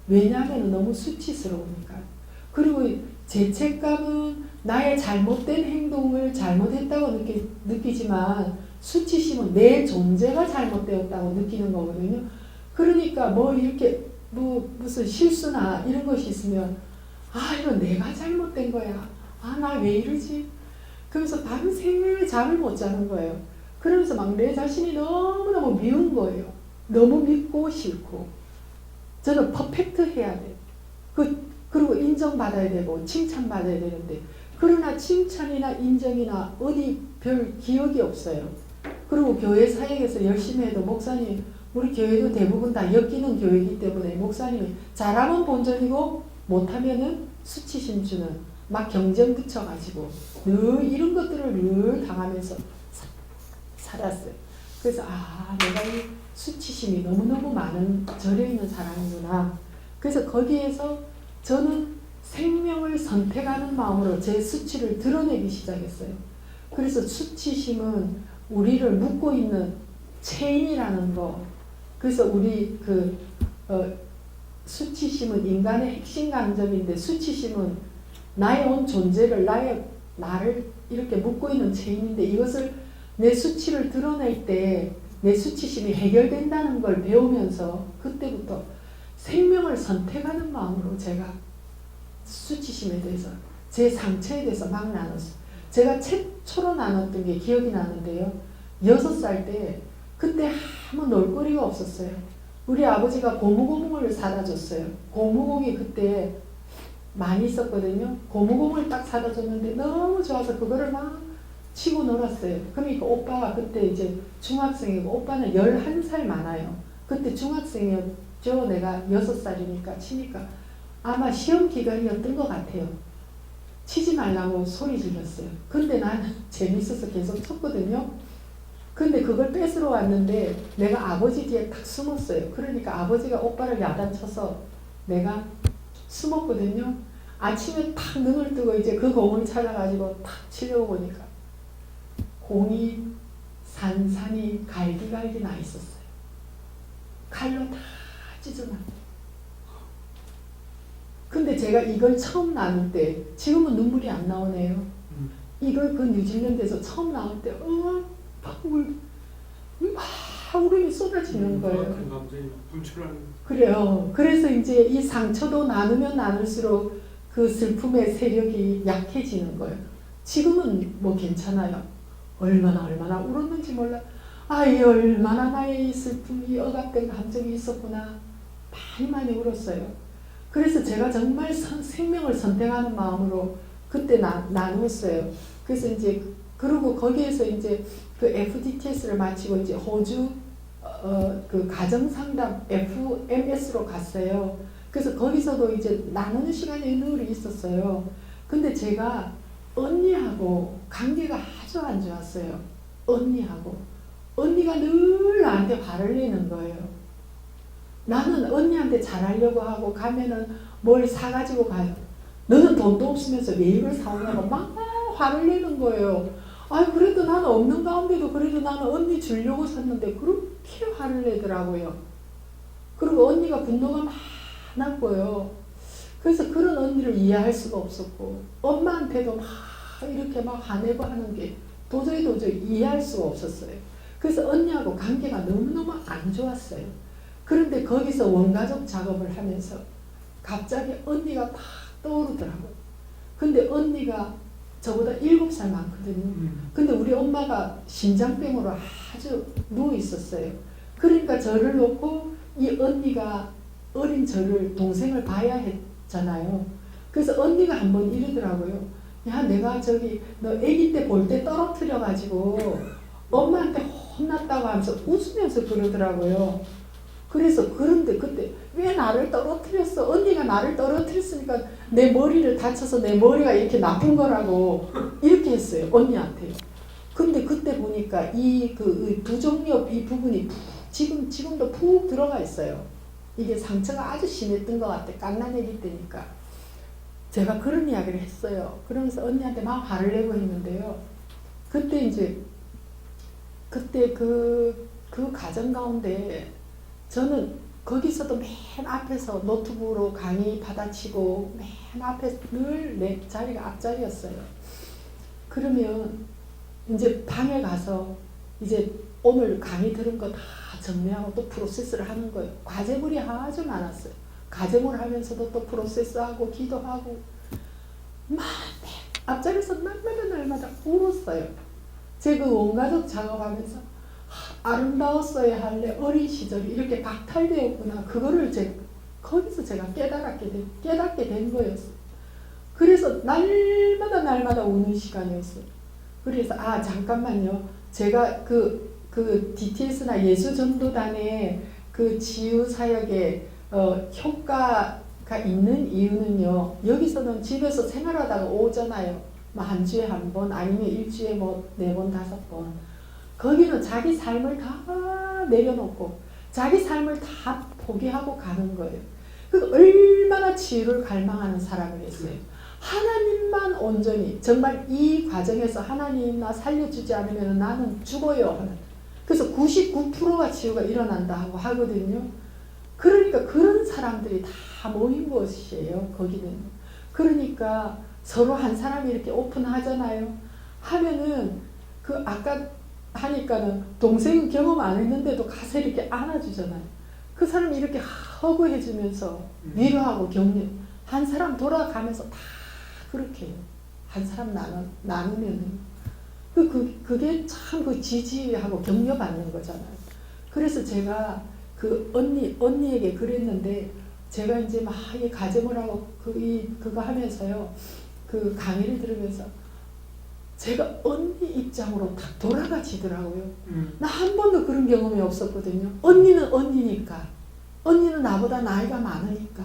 왜냐하면 너무 수치스러우니까. 그리고 죄책감은 나의 잘못된 행동을 잘못했다고 느끼지만 수치심은 내 존재가 잘못되었다고 느끼는 거거든요. 그러니까 뭐 이렇게 무슨 실수나 이런 것이 있으면 이건 내가 잘못된 거야. 나 왜 이러지? 그러면서 밤새 잠을 못 자는 거예요. 그러면서 막 내 자신이 너무너무 미운 거예요. 너무 밉고 싫고. 저는 퍼펙트 해야 돼. 그리고 인정받아야 되고 칭찬받아야 되는데 그러나 칭찬이나 인정이나 어디 별 기억이 없어요. 그리고 교회 사역에서 열심히 해도 목사님, 우리 교회도 대부분 다 엮이는 교회이기 때문에 목사님이 잘하면 본전이고 못하면은 수치심 주는 막 경쟁 붙여가지고 늘 이런 것들을 늘 당하면서 살았어요. 그래서 내가 이 수치심이 너무너무 많은 절여있는 사람이구나. 그래서 거기에서 저는 생명을 선택하는 마음으로 제 수치를 드러내기 시작했어요. 그래서 수치심은 우리를 묶고 있는 체인이라는 거. 그래서 우리 수치심은 인간의 핵심 감정인데 수치심은 나의 온 존재를 나를 이렇게 묶고 있는 체인인데 이것을 내 수치를 드러낼 때 내 수치심이 해결된다는 걸 배우면서 그때부터 생명을 선택하는 마음으로 제가 수치심에 대해서 제 상처에 대해서 막 나눴어요. 제가 최초로 나눴던 게 기억이 나는데요. 6살 때 그때 아무 놀거리가 없었어요. 우리 아버지가 고무고무를 사다 줬어요. 고무공이 그때 많이 있었거든요. 고무공을 딱 사다 줬는데 너무 좋아서 그거를 막 치고 놀았어요. 그러니까 오빠가 그때 이제 중학생이고 오빠는 11살 많아요. 그때 중학생이었죠. 내가 6살이니까 치니까 아마 시험 기간이었던 것 같아요. 치지 말라고 소리 질렀어요. 근데 나는 재밌어서 계속 쳤거든요. 근데 그걸 뺏으러 왔는데 내가 아버지 뒤에 탁 숨었어요. 그러니까 아버지가 오빠를 야단쳐서 내가 숨었거든요. 아침에 탁 눈을 뜨고 이제 그 공을 찾아가지고 탁 치려고 보니까 공이 산산이 갈기갈기 나 있었어요. 칼로 다 찢어놔. 근데 제가 이걸 처음 나눌 때, 지금은 눈물이 안 나오네요. 이걸 그 뉴질랜드에서 처음 나올 때, 막 울음이 쏟아지는 거예요. 큰 감정이 분출하는. 그래요. 그래서 이제 이 상처도 나누면 나눌수록 그 슬픔의 세력이 약해지는 거예요. 지금은 뭐 괜찮아요. 얼마나 울었는지 몰라. 이 얼마나 나의 이 슬픔이 억압된 감정이 있었구나. 많이 울었어요. 그래서 제가 정말 생명을 선택하는 마음으로 그때 나누었어요. 그래서 이제 그리고 거기에서 이제 그 FDTS를 마치고 이제 호주 그 가정상담 FMS로 갔어요. 그래서 거기서도 이제 나누는 시간이 늘 있었어요. 근데 제가 언니하고 관계가 아주 안 좋았어요. 언니가 늘 나한테 화를 내는 거예요. 나는 언니한테 잘하려고 하고 가면은 뭘 사가지고 가요. 너는 돈도 없으면서 왜 이걸 사오냐고 막 화를 내는 거예요. 그래도 나는 없는 가운데도 그래도 나는 언니 주려고 샀는데 그렇게 화를 내더라고요. 그리고 언니가 분노가 많았고요. 그래서 그런 언니를 이해할 수가 없었고 엄마한테도 막 이렇게 막 화내고 하는 게 도저히 이해할 수가 없었어요. 그래서 언니하고 관계가 너무너무 안 좋았어요. 그런데 거기서 원가족 작업을 하면서 갑자기 언니가 딱 떠오르더라고요. 근데 언니가 저보다 7살 많거든요. 근데 우리 엄마가 심장병으로 아주 누워 있었어요. 그러니까 저를 놓고 이 언니가 어린 저를 동생을 봐야 했잖아요. 그래서 언니가 한번 이러더라고요. 야, 내가 너 아기 때 볼 때 떨어뜨려 가지고 엄마한테 혼났다고 하면서 웃으면서 그러더라고요. 그래서 그런데 그때 왜 나를 떨어뜨렸어? 언니가 나를 떨어뜨렸으니까 내 머리를 다쳐서 내 머리가 이렇게 나쁜 거라고 이렇게 했어요. 언니한테. 근데 그때 보니까 이 부종옆 이 부분이 지금도 푹 들어가 있어요. 이게 상처가 아주 심했던 것 같아. 갓난아기 때니까. 제가 그런 이야기를 했어요. 그러면서 언니한테 막 화를 내고 했는데요. 그때 그 가정 가운데 저는 거기서도 맨 앞에서 노트북으로 강의 받아치고 맨 앞에 늘 내 자리가 앞자리였어요. 그러면 이제 방에 가서 이제 오늘 강의 들은 거 다 정리하고 또 프로세스를 하는 거예요. 과제물이 아주 많았어요. 과제물 하면서도 또 프로세스하고 기도하고 막 앞자리에서 날마다 울었어요. 제가 그 원가족 작업하면서 아름다웠어야 할래 어린 시절이 이렇게 박탈되었구나. 그거를 거기서 제가 깨닫게 된 거였어요. 그래서 날마다 우는 시간이었어요. 그래서 잠깐만요. 제가 그 DTS나 예수전도단의 그 치유사역에 효과가 있는 이유는요. 여기서는 집에서 생활하다가 오잖아요. 한 주에 한 번 아니면 일주일에 4번 5번. 거기는 자기 삶을 다 내려놓고 자기 삶을 다 포기하고 가는 거예요. 얼마나 치유를 갈망하는 사람을 했어요. 하나님만 온전히 정말 이 과정에서 하나님 나 살려주지 않으면 나는 죽어요 하는. 그래서 99%가 치유가 일어난다 하고 하거든요. 그러니까 그런 사람들이 다 모인 곳이에요. 거기는. 그러니까 서로 한 사람이 이렇게 오픈하잖아요. 하면은 아까 하니까는 동생은 경험 안 했는데도 가서 이렇게 안아주잖아요. 그 사람이 이렇게 허구해주면서 위로하고 격려. 한 사람 돌아가면서 다 그렇게 해요. 한 사람 나누면은. 그게 참 지지하고 격려받는 거잖아요. 그래서 제가 언니에게 그랬는데, 제가 이제 막 이 가정을 하고 그거 하면서요. 그 강의를 들으면서 제가 언니 입장으로 딱 돌아가지더라고요. 나 한 번도 그런 경험이 없었거든요. 언니는 언니니까. 언니는 나보다 나이가 많으니까.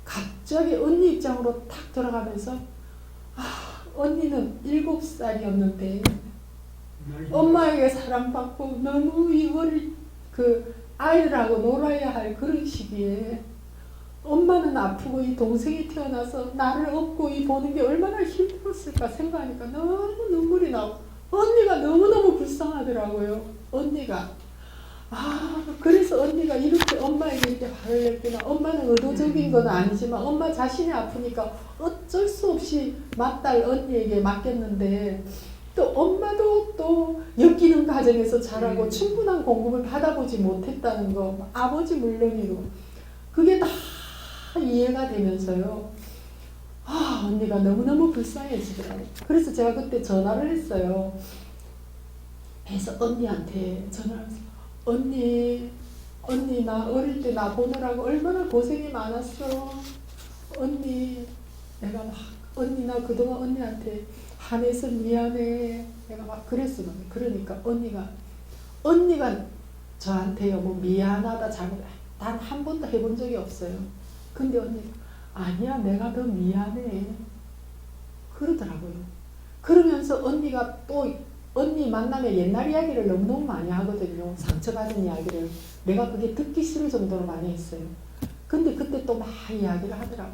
갑자기 언니 입장으로 탁 돌아가면서 언니는 7살이었는데 엄마에게 사랑받고 너무 이거를 아이들하고 놀아야 할 그런 시기에 엄마는 아프고 이 동생이 태어나서 나를 업고 보는 게 얼마나 힘들었을까 생각하니까 너무 눈물이 나고 언니가 너무너무 불쌍하더라고요. 언니가 그래서 언니가 이렇게 엄마에게 이렇게 화를 냈구나. 엄마는 의도적인 건 아니지만 엄마 자신이 아프니까 어쩔 수 없이 맏딸 언니에게 맡겼는데 또 엄마도 또 엮이는 과정에서 자라고 충분한 공급을 받아보지 못했다는 거, 아버지 물론이고 그게 다 이해가 되면서요. 언니가 너무너무 불쌍해지더라고요. 그래서 제가 그때 전화를 했어요. 해서 언니한테 전화를 해서 언니 나 어릴 때 나 보느라고 얼마나 고생이 많았어. 언니 내가 막 언니 나 그동안 언니한테 한해서 미안해. 내가 막 그랬어. 그러니까 언니가 저한테요 뭐 미안하다 잘못 단 한 번도 해본 적이 없어요. 근데 언니가 아니야 내가 더 미안해 그러더라고요. 그러면서 언니가 또 언니 만나면 옛날 이야기를 너무너무 많이 하거든요. 상처받은 이야기를. 내가 그게 듣기 싫을 정도로 많이 했어요. 근데 그때 또 막 이야기를 하더라고.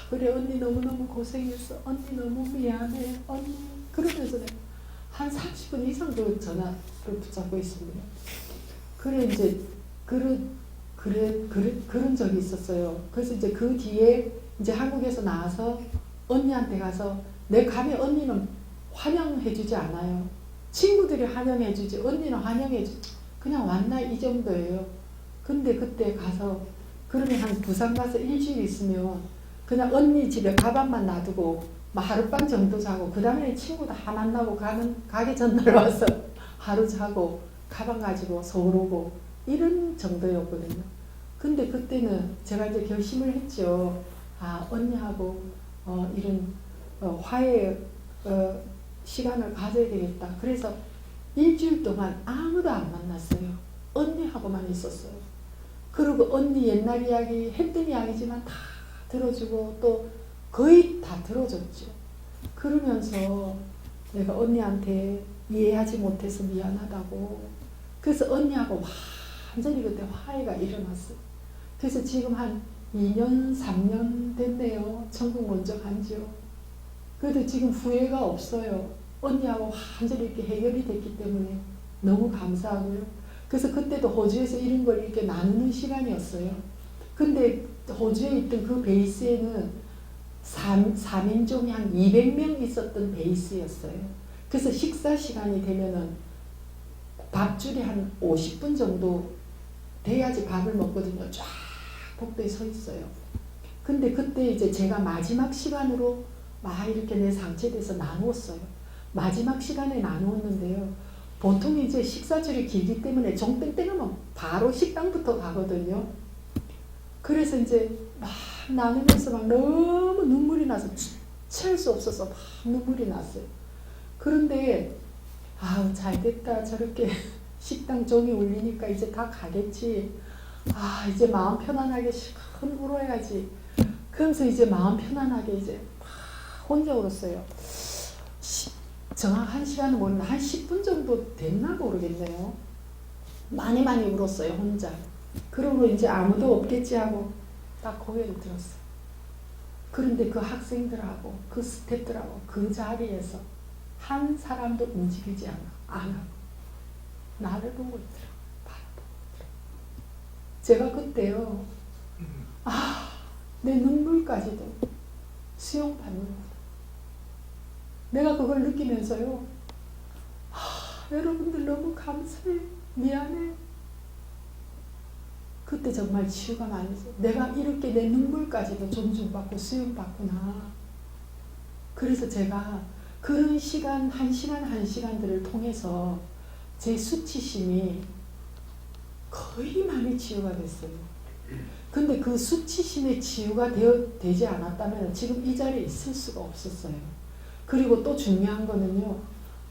그래 언니 너무너무 고생했어. 언니 너무 미안해. 언니. 그러면서 내가 한 30분 이상 그 전화를 붙잡고 있습니다. 그래 이제 그런 적이 있었어요. 그래서 이제 그 뒤에 이제 한국에서 나와서 언니한테 가서 내 가면 언니는 환영해주지 않아요. 친구들이 환영해주지 언니는 환영해주지 그냥 왔나 이 정도예요. 근데 그때 가서 그러면 한 부산 가서 일주일 있으면 그냥 언니 집에 가방만 놔두고 막 하룻밤 정도 자고 그 다음에 친구 다 만나고 가기 전날 와서 하루 자고 가방 가지고 서울 오고 이런 정도였거든요. 근데 그때는 제가 이제 결심을 했죠. 언니하고 이런 화해 시간을 가져야 되겠다. 그래서 일주일 동안 아무도 안 만났어요. 언니하고만 있었어요. 그리고 언니 옛날 이야기 했던 이야기지만 다 들어주고 또 거의 다 들어줬죠. 그러면서 내가 언니한테 이해하지 못해서 미안하다고. 그래서 언니하고 완전히 그때 화해가 일어났어요. 그래서 지금 한 2년, 3년 됐네요. 천국 먼저 간지요. 그래도 지금 후회가 없어요. 언니하고 완전히 이렇게 해결이 됐기 때문에 너무 감사하고요. 그래서 그때도 호주에서 이런 걸 이렇게 나누는 시간이었어요. 근데 호주에 있던 그 베이스에는 4민족이 한 200명 있었던 베이스였어요. 그래서 식사 시간이 되면은 밥줄이 한 50분 정도 돼야지 밥을 먹거든요. 쫙 복도에 서 있어요. 근데 그때 이제 제가 마지막 시간으로 막 이렇게 내 상처에 대해서 나누었어요. 마지막 시간에 나누었는데요. 보통 이제 식사줄이 길기 때문에 종땡땡하면 바로 식당부터 가거든요. 그래서 이제 막 나누면서 막 너무 눈물이 나서 취할 수 없어서 막 눈물이 났어요. 그런데 잘됐다. 저렇게 식당 종이 울리니까 이제 다 가겠지. 이제 마음 편안하게 시큰 울어야지. 그러면서 이제 마음 편안하게 이제 혼자 울었어요. 정확한 시간은 모르는데 한 10분 정도 됐나 모르겠네요. 많이 울었어요 혼자. 그러고 이제 아무도 없겠지 하고 딱 고개를 들었어요. 그런데 그 학생들하고 그 스태프들하고 그 자리에서 한 사람도 움직이지 안 하고 나를 보고 있더라고요. 바라보고 있더라고요. 제가 그때요. 내 눈물까지도 수용받는구나. 내가 그걸 느끼면서요. 여러분들 너무 감사해. 미안해. 그때 정말 치유가 많이 됐어요. 내가 이렇게 내 눈물까지도 존중받고 수용받구나. 그래서 제가 그런 시간, 한 시간들을 통해서 제 수치심이 거의 많이 치유가 됐어요. 근데 그 수치심의 치유가 되지 않았다면 지금 이 자리에 있을 수가 없었어요. 그리고 또 중요한 거는요.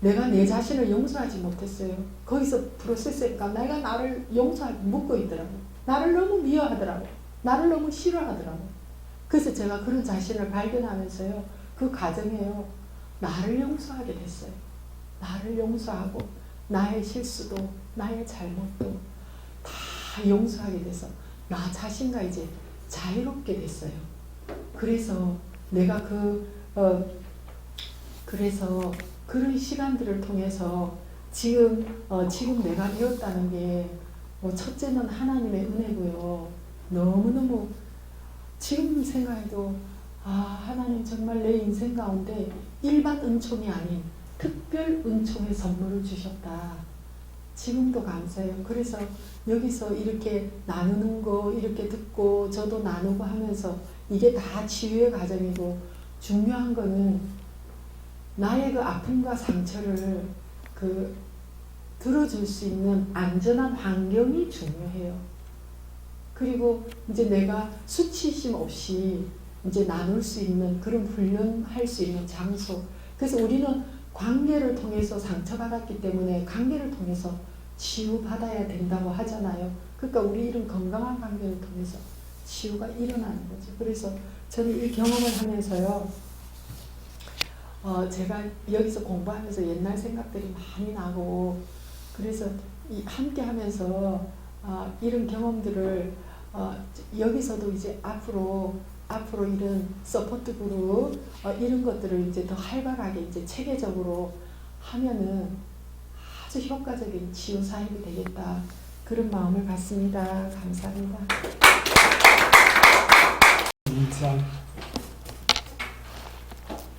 내가 내 자신을 용서하지 못했어요. 거기서 프로세스니까 내가 나를 묻고 있더라고요. 나를 너무 미워하더라고요. 나를 너무 싫어하더라고요. 그래서 제가 그런 자신을 발견하면서요. 그 과정에요. 나를 용서하게 됐어요. 나를 용서하고 나의 실수도 나의 잘못도 다 용서하게 돼서 나 자신과 이제 자유롭게 됐어요. 그래서 내가 그래서 그런 시간들을 통해서 지금 내가 되었다는 게 첫째는 하나님의 은혜고요. 너무너무 지금 생각해도 하나님 정말 내 인생 가운데 일반 은총이 아닌 특별 은총의 선물을 주셨다. 지금도 감사해요. 그래서 여기서 이렇게 나누는 거 이렇게 듣고 저도 나누고 하면서 이게 다 치유의 과정이고, 중요한 거는 나의 그 아픔과 상처를 들어줄 수 있는 안전한 환경이 중요해요. 그리고 이제 내가 수치심 없이 이제 나눌 수 있는 그런 훈련할 수 있는 장소. 그래서 우리는 관계를 통해서 상처받았기 때문에 관계를 통해서 치유받아야 된다고 하잖아요. 그러니까 우리 이런 건강한 관계를 통해서 치유가 일어나는 거죠. 그래서 저는 이 경험을 하면서요, 제가 여기서 공부하면서 옛날 생각들이 많이 나고, 그래서 함께 하면서 이런 경험들을 여기서도 이제 앞으로 이런 서포트 그룹 이런 것들을 이제 더 활발하게 이제 체계적으로 하면은 아주 효과적인 치유 사역이 되겠다, 그런 마음을 갖습니다. 감사합니다. 2장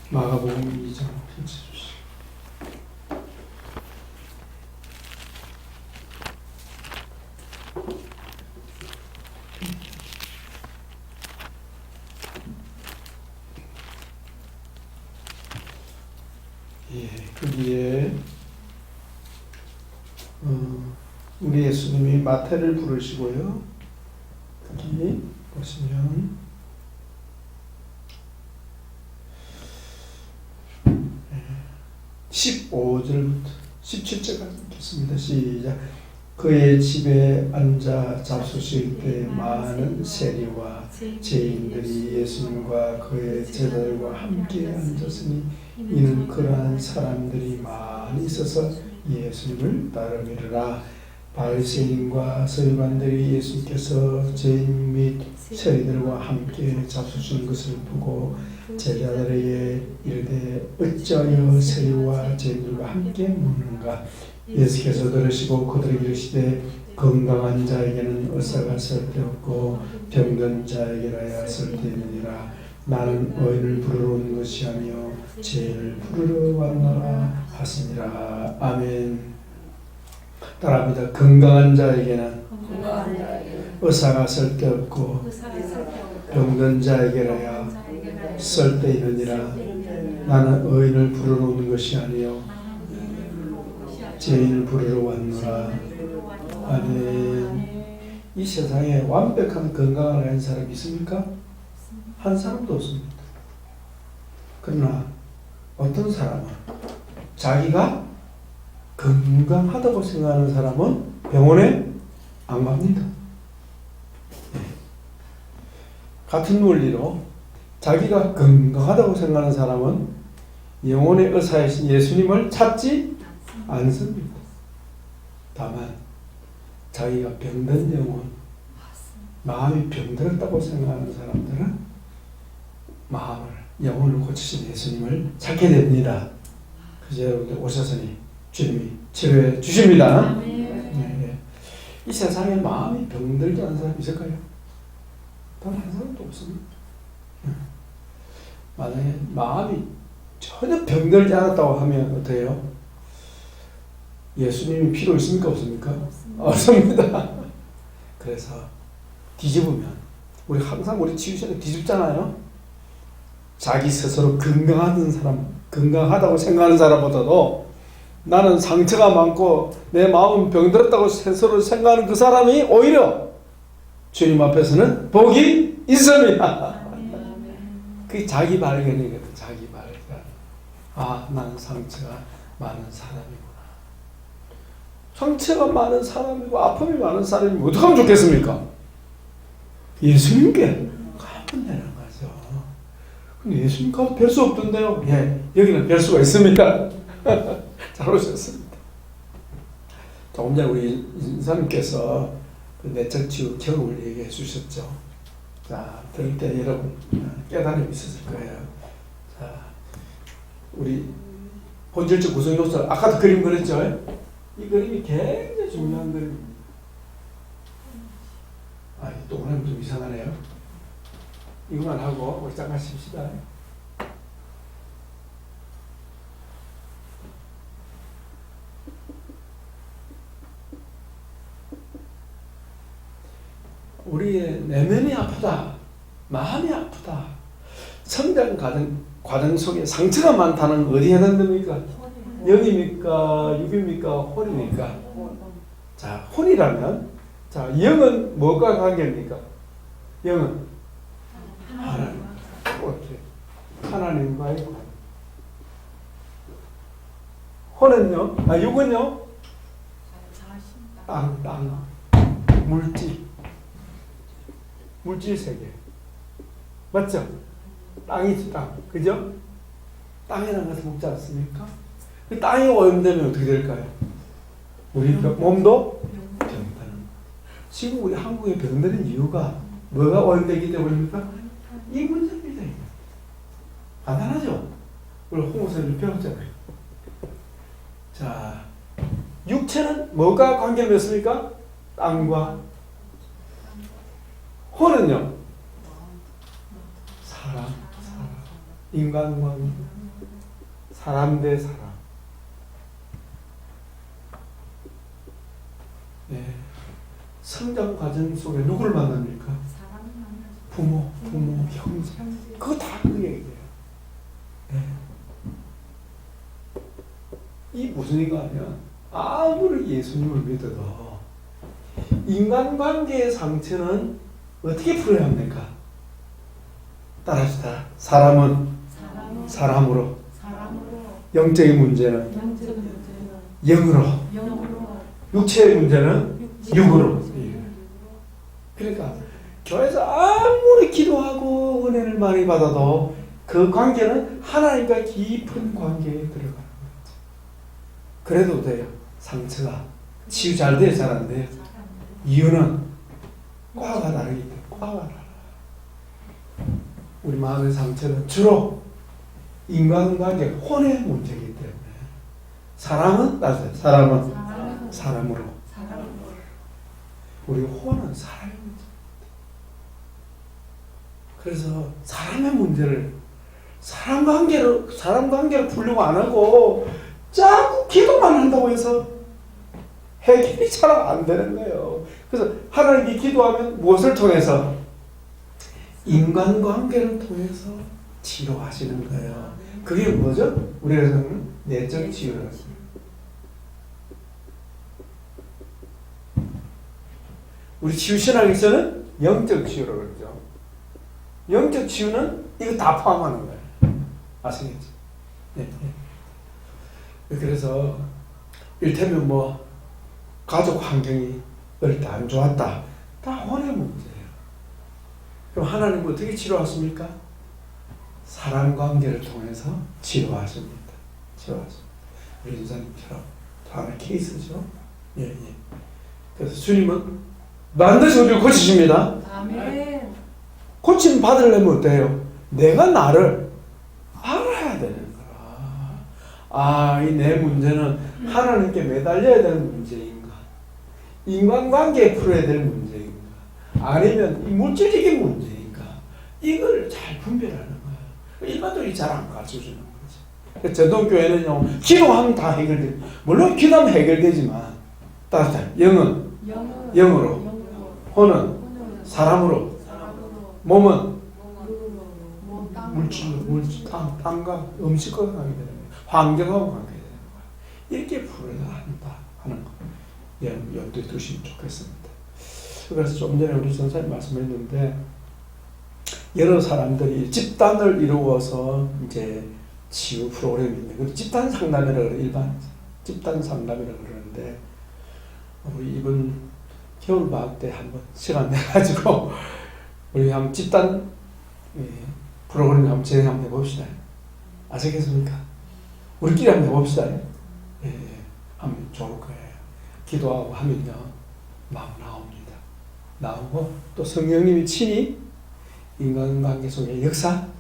마가복음 2장 펼쳐주시오. 거기에 우리 예수님이 마태를 부르시고요. 여기 보시면 15절부터 17절까지 읽겠습니다. 시작. 그의 집에 앉아 잡수실 때 많은 세리와 죄인들이 예수님과 그의 제자들과 함께 앉았으니 이는 그러한 사람들이 많이 있어서 예수님을 따르미르라. 바리새인과 서기관들이 예수님께서 죄인 및 세리들과 함께 잡수신 것을 보고 제자들에게 이르되 어찌하여 세리와 죄인들과 함께 먹는가. 예수께서 들으시고 그들에게 이르시되 건강한 자에게는 의사가 쓸데없고 병든 자에게라야 쓸데있느니라. 나는 의인을 부르러 온 것이 아니요 죄인을 부르러 왔노라 하시니라. 아멘. 따라합니다. 건강한 자에게는 의사가 쓸데없고 병든 자에게라야 쓸데있느니라. 나는 의인을 부르러 온 것이 아니요 죄인을 부르러 왔노라. 아멘. 이 세상에 완벽한 건강을 가진 사람이 있습니까? 한 사람도 없습니다. 그러나 어떤 사람은 자기가 건강하다고 생각하는 사람은 병원에 안 갑니다. 같은 원리로 자기가 건강하다고 생각하는 사람은 영혼의 의사이신 예수님을 찾지 않습니다. 다만 자기가 병든 영혼, 마음이 병들었다고 생각하는 사람들은 영혼을 고치신 예수님을 찾게 됩니다. 그래서 여러분들 오셔서니 주님이 치료해 주십니다. 네. 이 세상에 마음이 병들지 않은 사람 있을까요? 단 한 사람도 없습니다. 만약에 마음이 전혀 병들지 않았다고 하면 어때요? 예수님이 필요 있습니까? 없습니까? 없습니다. 그래서 뒤집으면 우리 항상 우리 치유시는 뒤집잖아요. 자기 스스로 건강하던 사람, 건강하다고 생각하는 사람보다도 나는 상처가 많고 내 마음은 병들었다고 스스로 생각하는 그 사람이 오히려 주님 앞에서는 복이 있습니다. 그게 자기 발견이거든. 자기 발견. 나는 상처가 많은 사람이구나. 상처가 많은 사람이고 아픔이 많은 사람이 어떻게 하면 좋겠습니까? 예수님께 가면 되는 거죠. 근데 예수님 가서 뵐 수 없던데요. 예, 여기는 뵐 수가 있습니다. 잘 오셨습니다. 조금 전에 우리 인사님께서 내적 치유 경험을 얘기해 주셨죠. 자, 들을 때 여러분 깨달음이 있었을 거예요. 자, 우리 본질적 구성 요소, 아까도 그림 그렸죠? 이 그림이 굉장히 중요한 그림입니다. 아, 동그라미 좀 이상하네요. 이거만 하고 우리 잠깐 쉽시다. 우리의 내면이 아프다, 마음이 아프다, 성장 과정 속에 상처가 많다는 어디에 해당됩니까? 영입니까? 육입니까? 혼입니까? 자, 혼이라면, 자, 영은 뭐가 관계입니까? 영은 하나님. 이렇게 하나님과의 관계. 혼은요? 아, 육은요? 땅, 물질 세계. 맞죠? 땅이지, 땅. 그죠? 땅이라는 것을 먹지 않습니까? 그 땅이 오염되면 어떻게 될까요? 우리 몸도 병드는. 지금 우리 한국에 병드는 이유가 뭐가 오염되기 때문입니까? 이 문제입니다. 간단하죠? 우리 홍보사를 배웠잖아요. 자, 육체는 뭐가 관계를 맺습니까? 땅과. 혼은요? 사람. 인간관계. 사람 대 사람. 네. 성장 과정 속에 누구를 만납니까? 부모, 형제. 그거 다 그 얘기예요. 네. 이 무슨 얘기가 하면 아무리 예수님을 믿어도 인간관계의 상처는 어떻게 풀어야 합니까? 따라합시다. 사람은 사람으로, 영적인 문제는 영으로, 육체의 문제는 육으로. 그러니까 교회에서 아무리 기도하고 은혜를 많이 받아도 그 관계는 하나님과 깊은 관계에 들어가는 거죠. 그래도 돼요. 상처가 치유 잘 돼요, 잘 안 돼요? 이유는 과가 다르기 때문에. 과가 달라. 우리 마음의 상처는 주로 인간관계, 혼의 문제이기 때문에. 사람은 맞아요. 사람은 사람으로. 우리 혼은 사람의 문제. 그래서 사람의 문제를 사람 관계를 풀려고 안 하고 자꾸 기도만 한다고 해서 해결이 잘 안 되는 거예요. 그래서 하나님께 기도하면 무엇을 통해서? 인간관계를 통해서 치료하시는 거예요. 그게 뭐죠? 우리에서는 내적 치유를 하죠. 우리 치유신학에서는 영적 치유라고 그러죠. 영적 치유는 이거 다 포함하는 거예요. 아시겠죠? 네. 그래서 일테면 뭐 가족 환경이 어릴 때 안 좋았다. 다 혼의 문제예요. 그럼 하나님은 어떻게 치료하십니까? 사람 관계를 통해서 치료하십니다. 우리 인사님처럼 하나의 케이스죠. 예. 그래서 주님은 반드시 우리를 고치십니다. 아멘. 고침 받으려면 어때요? 내가 나를 알아야 되는 거라. 아, 이 내 문제는 하나님께 매달려야 되는 문제인가? 인간관계에 풀어야 될 문제인가? 아니면 이 물질적인 문제인가? 이걸 잘 분별하는 거예요. 일반적으로 잘 안 가르쳐주는 거죠. 전통교회는요, 기도하면 다 해결돼. 물론 기도하면 해결되지만, 따라서 영은 영으로, 혼은 사람으로, 몸은 물질, 땅과 음식과 관계되는 거예요. 환경하고 관계되는 거예요. 이렇게 풀어야 한다 하는 거. 염두에 두시면 좋겠습니다. 그래서 좀 전에 우리 전사님 말씀했는데, 여러 사람들이 집단을 이루어서 이제 치유 프로그램이 있는데, 집단 상담이라고 그래요. 일반 집단 상담이라고 그러는데, 우리 이번 겨울방학 때 한번 시간 내가지고 우리 한번 집단 프로그램 한번 진행 한번 해봅시다. 아시겠습니까? 우리끼리 한번 해봅시다. 하면 좋을 거예요. 기도하고 하면요, 막 나옵니다. 나오고 또 성령님이 친히 인간관계 속에 역사하십니다.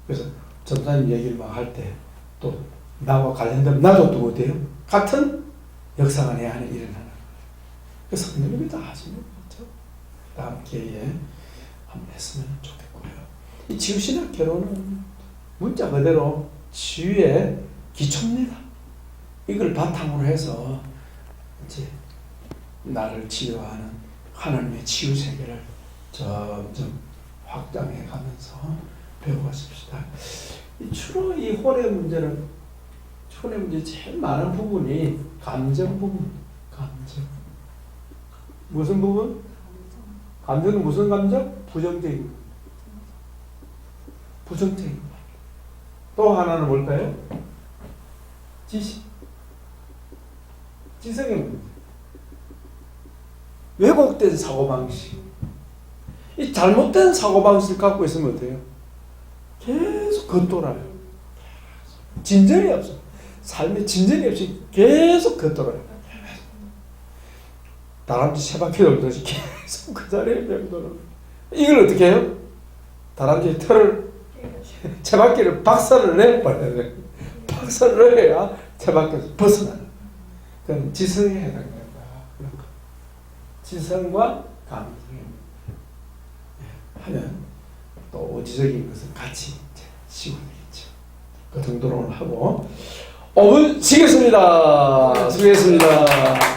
그래서 전사님 얘기를 막 할 때 또 나와 관련된 나도 또 어때요? 같은 역사가 내 안에 일어나는 거예요. 성령님이 다 하시는 거죠. 다음 기회에 한번 했으면 좋겠고요. 이 치유신학 개론은 문자 그대로 치유의 기초입니다. 이걸 바탕으로 해서 이제 나를 치유하는 하나님의 치유 세계를 점점 확장해 가면서 배워갔습니다. 주로 이 혼의 문제는 혼의 문제 제일 많은 부분이 감정 부분, 감정. 무슨 부분? 감정은 무슨 감정? 부정적인 거. 부정적인 거. 또 하나는 뭘까요? 지식. 지성의 문제. 왜곡된 사고방식. 이 잘못된 사고방식을 갖고 있으면 어때요? 계속 겉돌아요. 진전이 없어. 삶에 진전이 없이 계속 겉돌아요. 다람쥐 세 바퀴 돌듯이 계속 그 자리에 맴도는. 이걸 어떻게 해요? 다람쥐 털을 세 바퀴를 박살을 내버려야 돼. 박살을 내야 세 바퀴에서 벗어나는. 그건 지성에 해당된다. 지성과 감정 하면 또 오지적인 것은 같이 쉬고 되겠죠. 그 정도로 하고 5분 쉬겠습니다. 수고했습니다.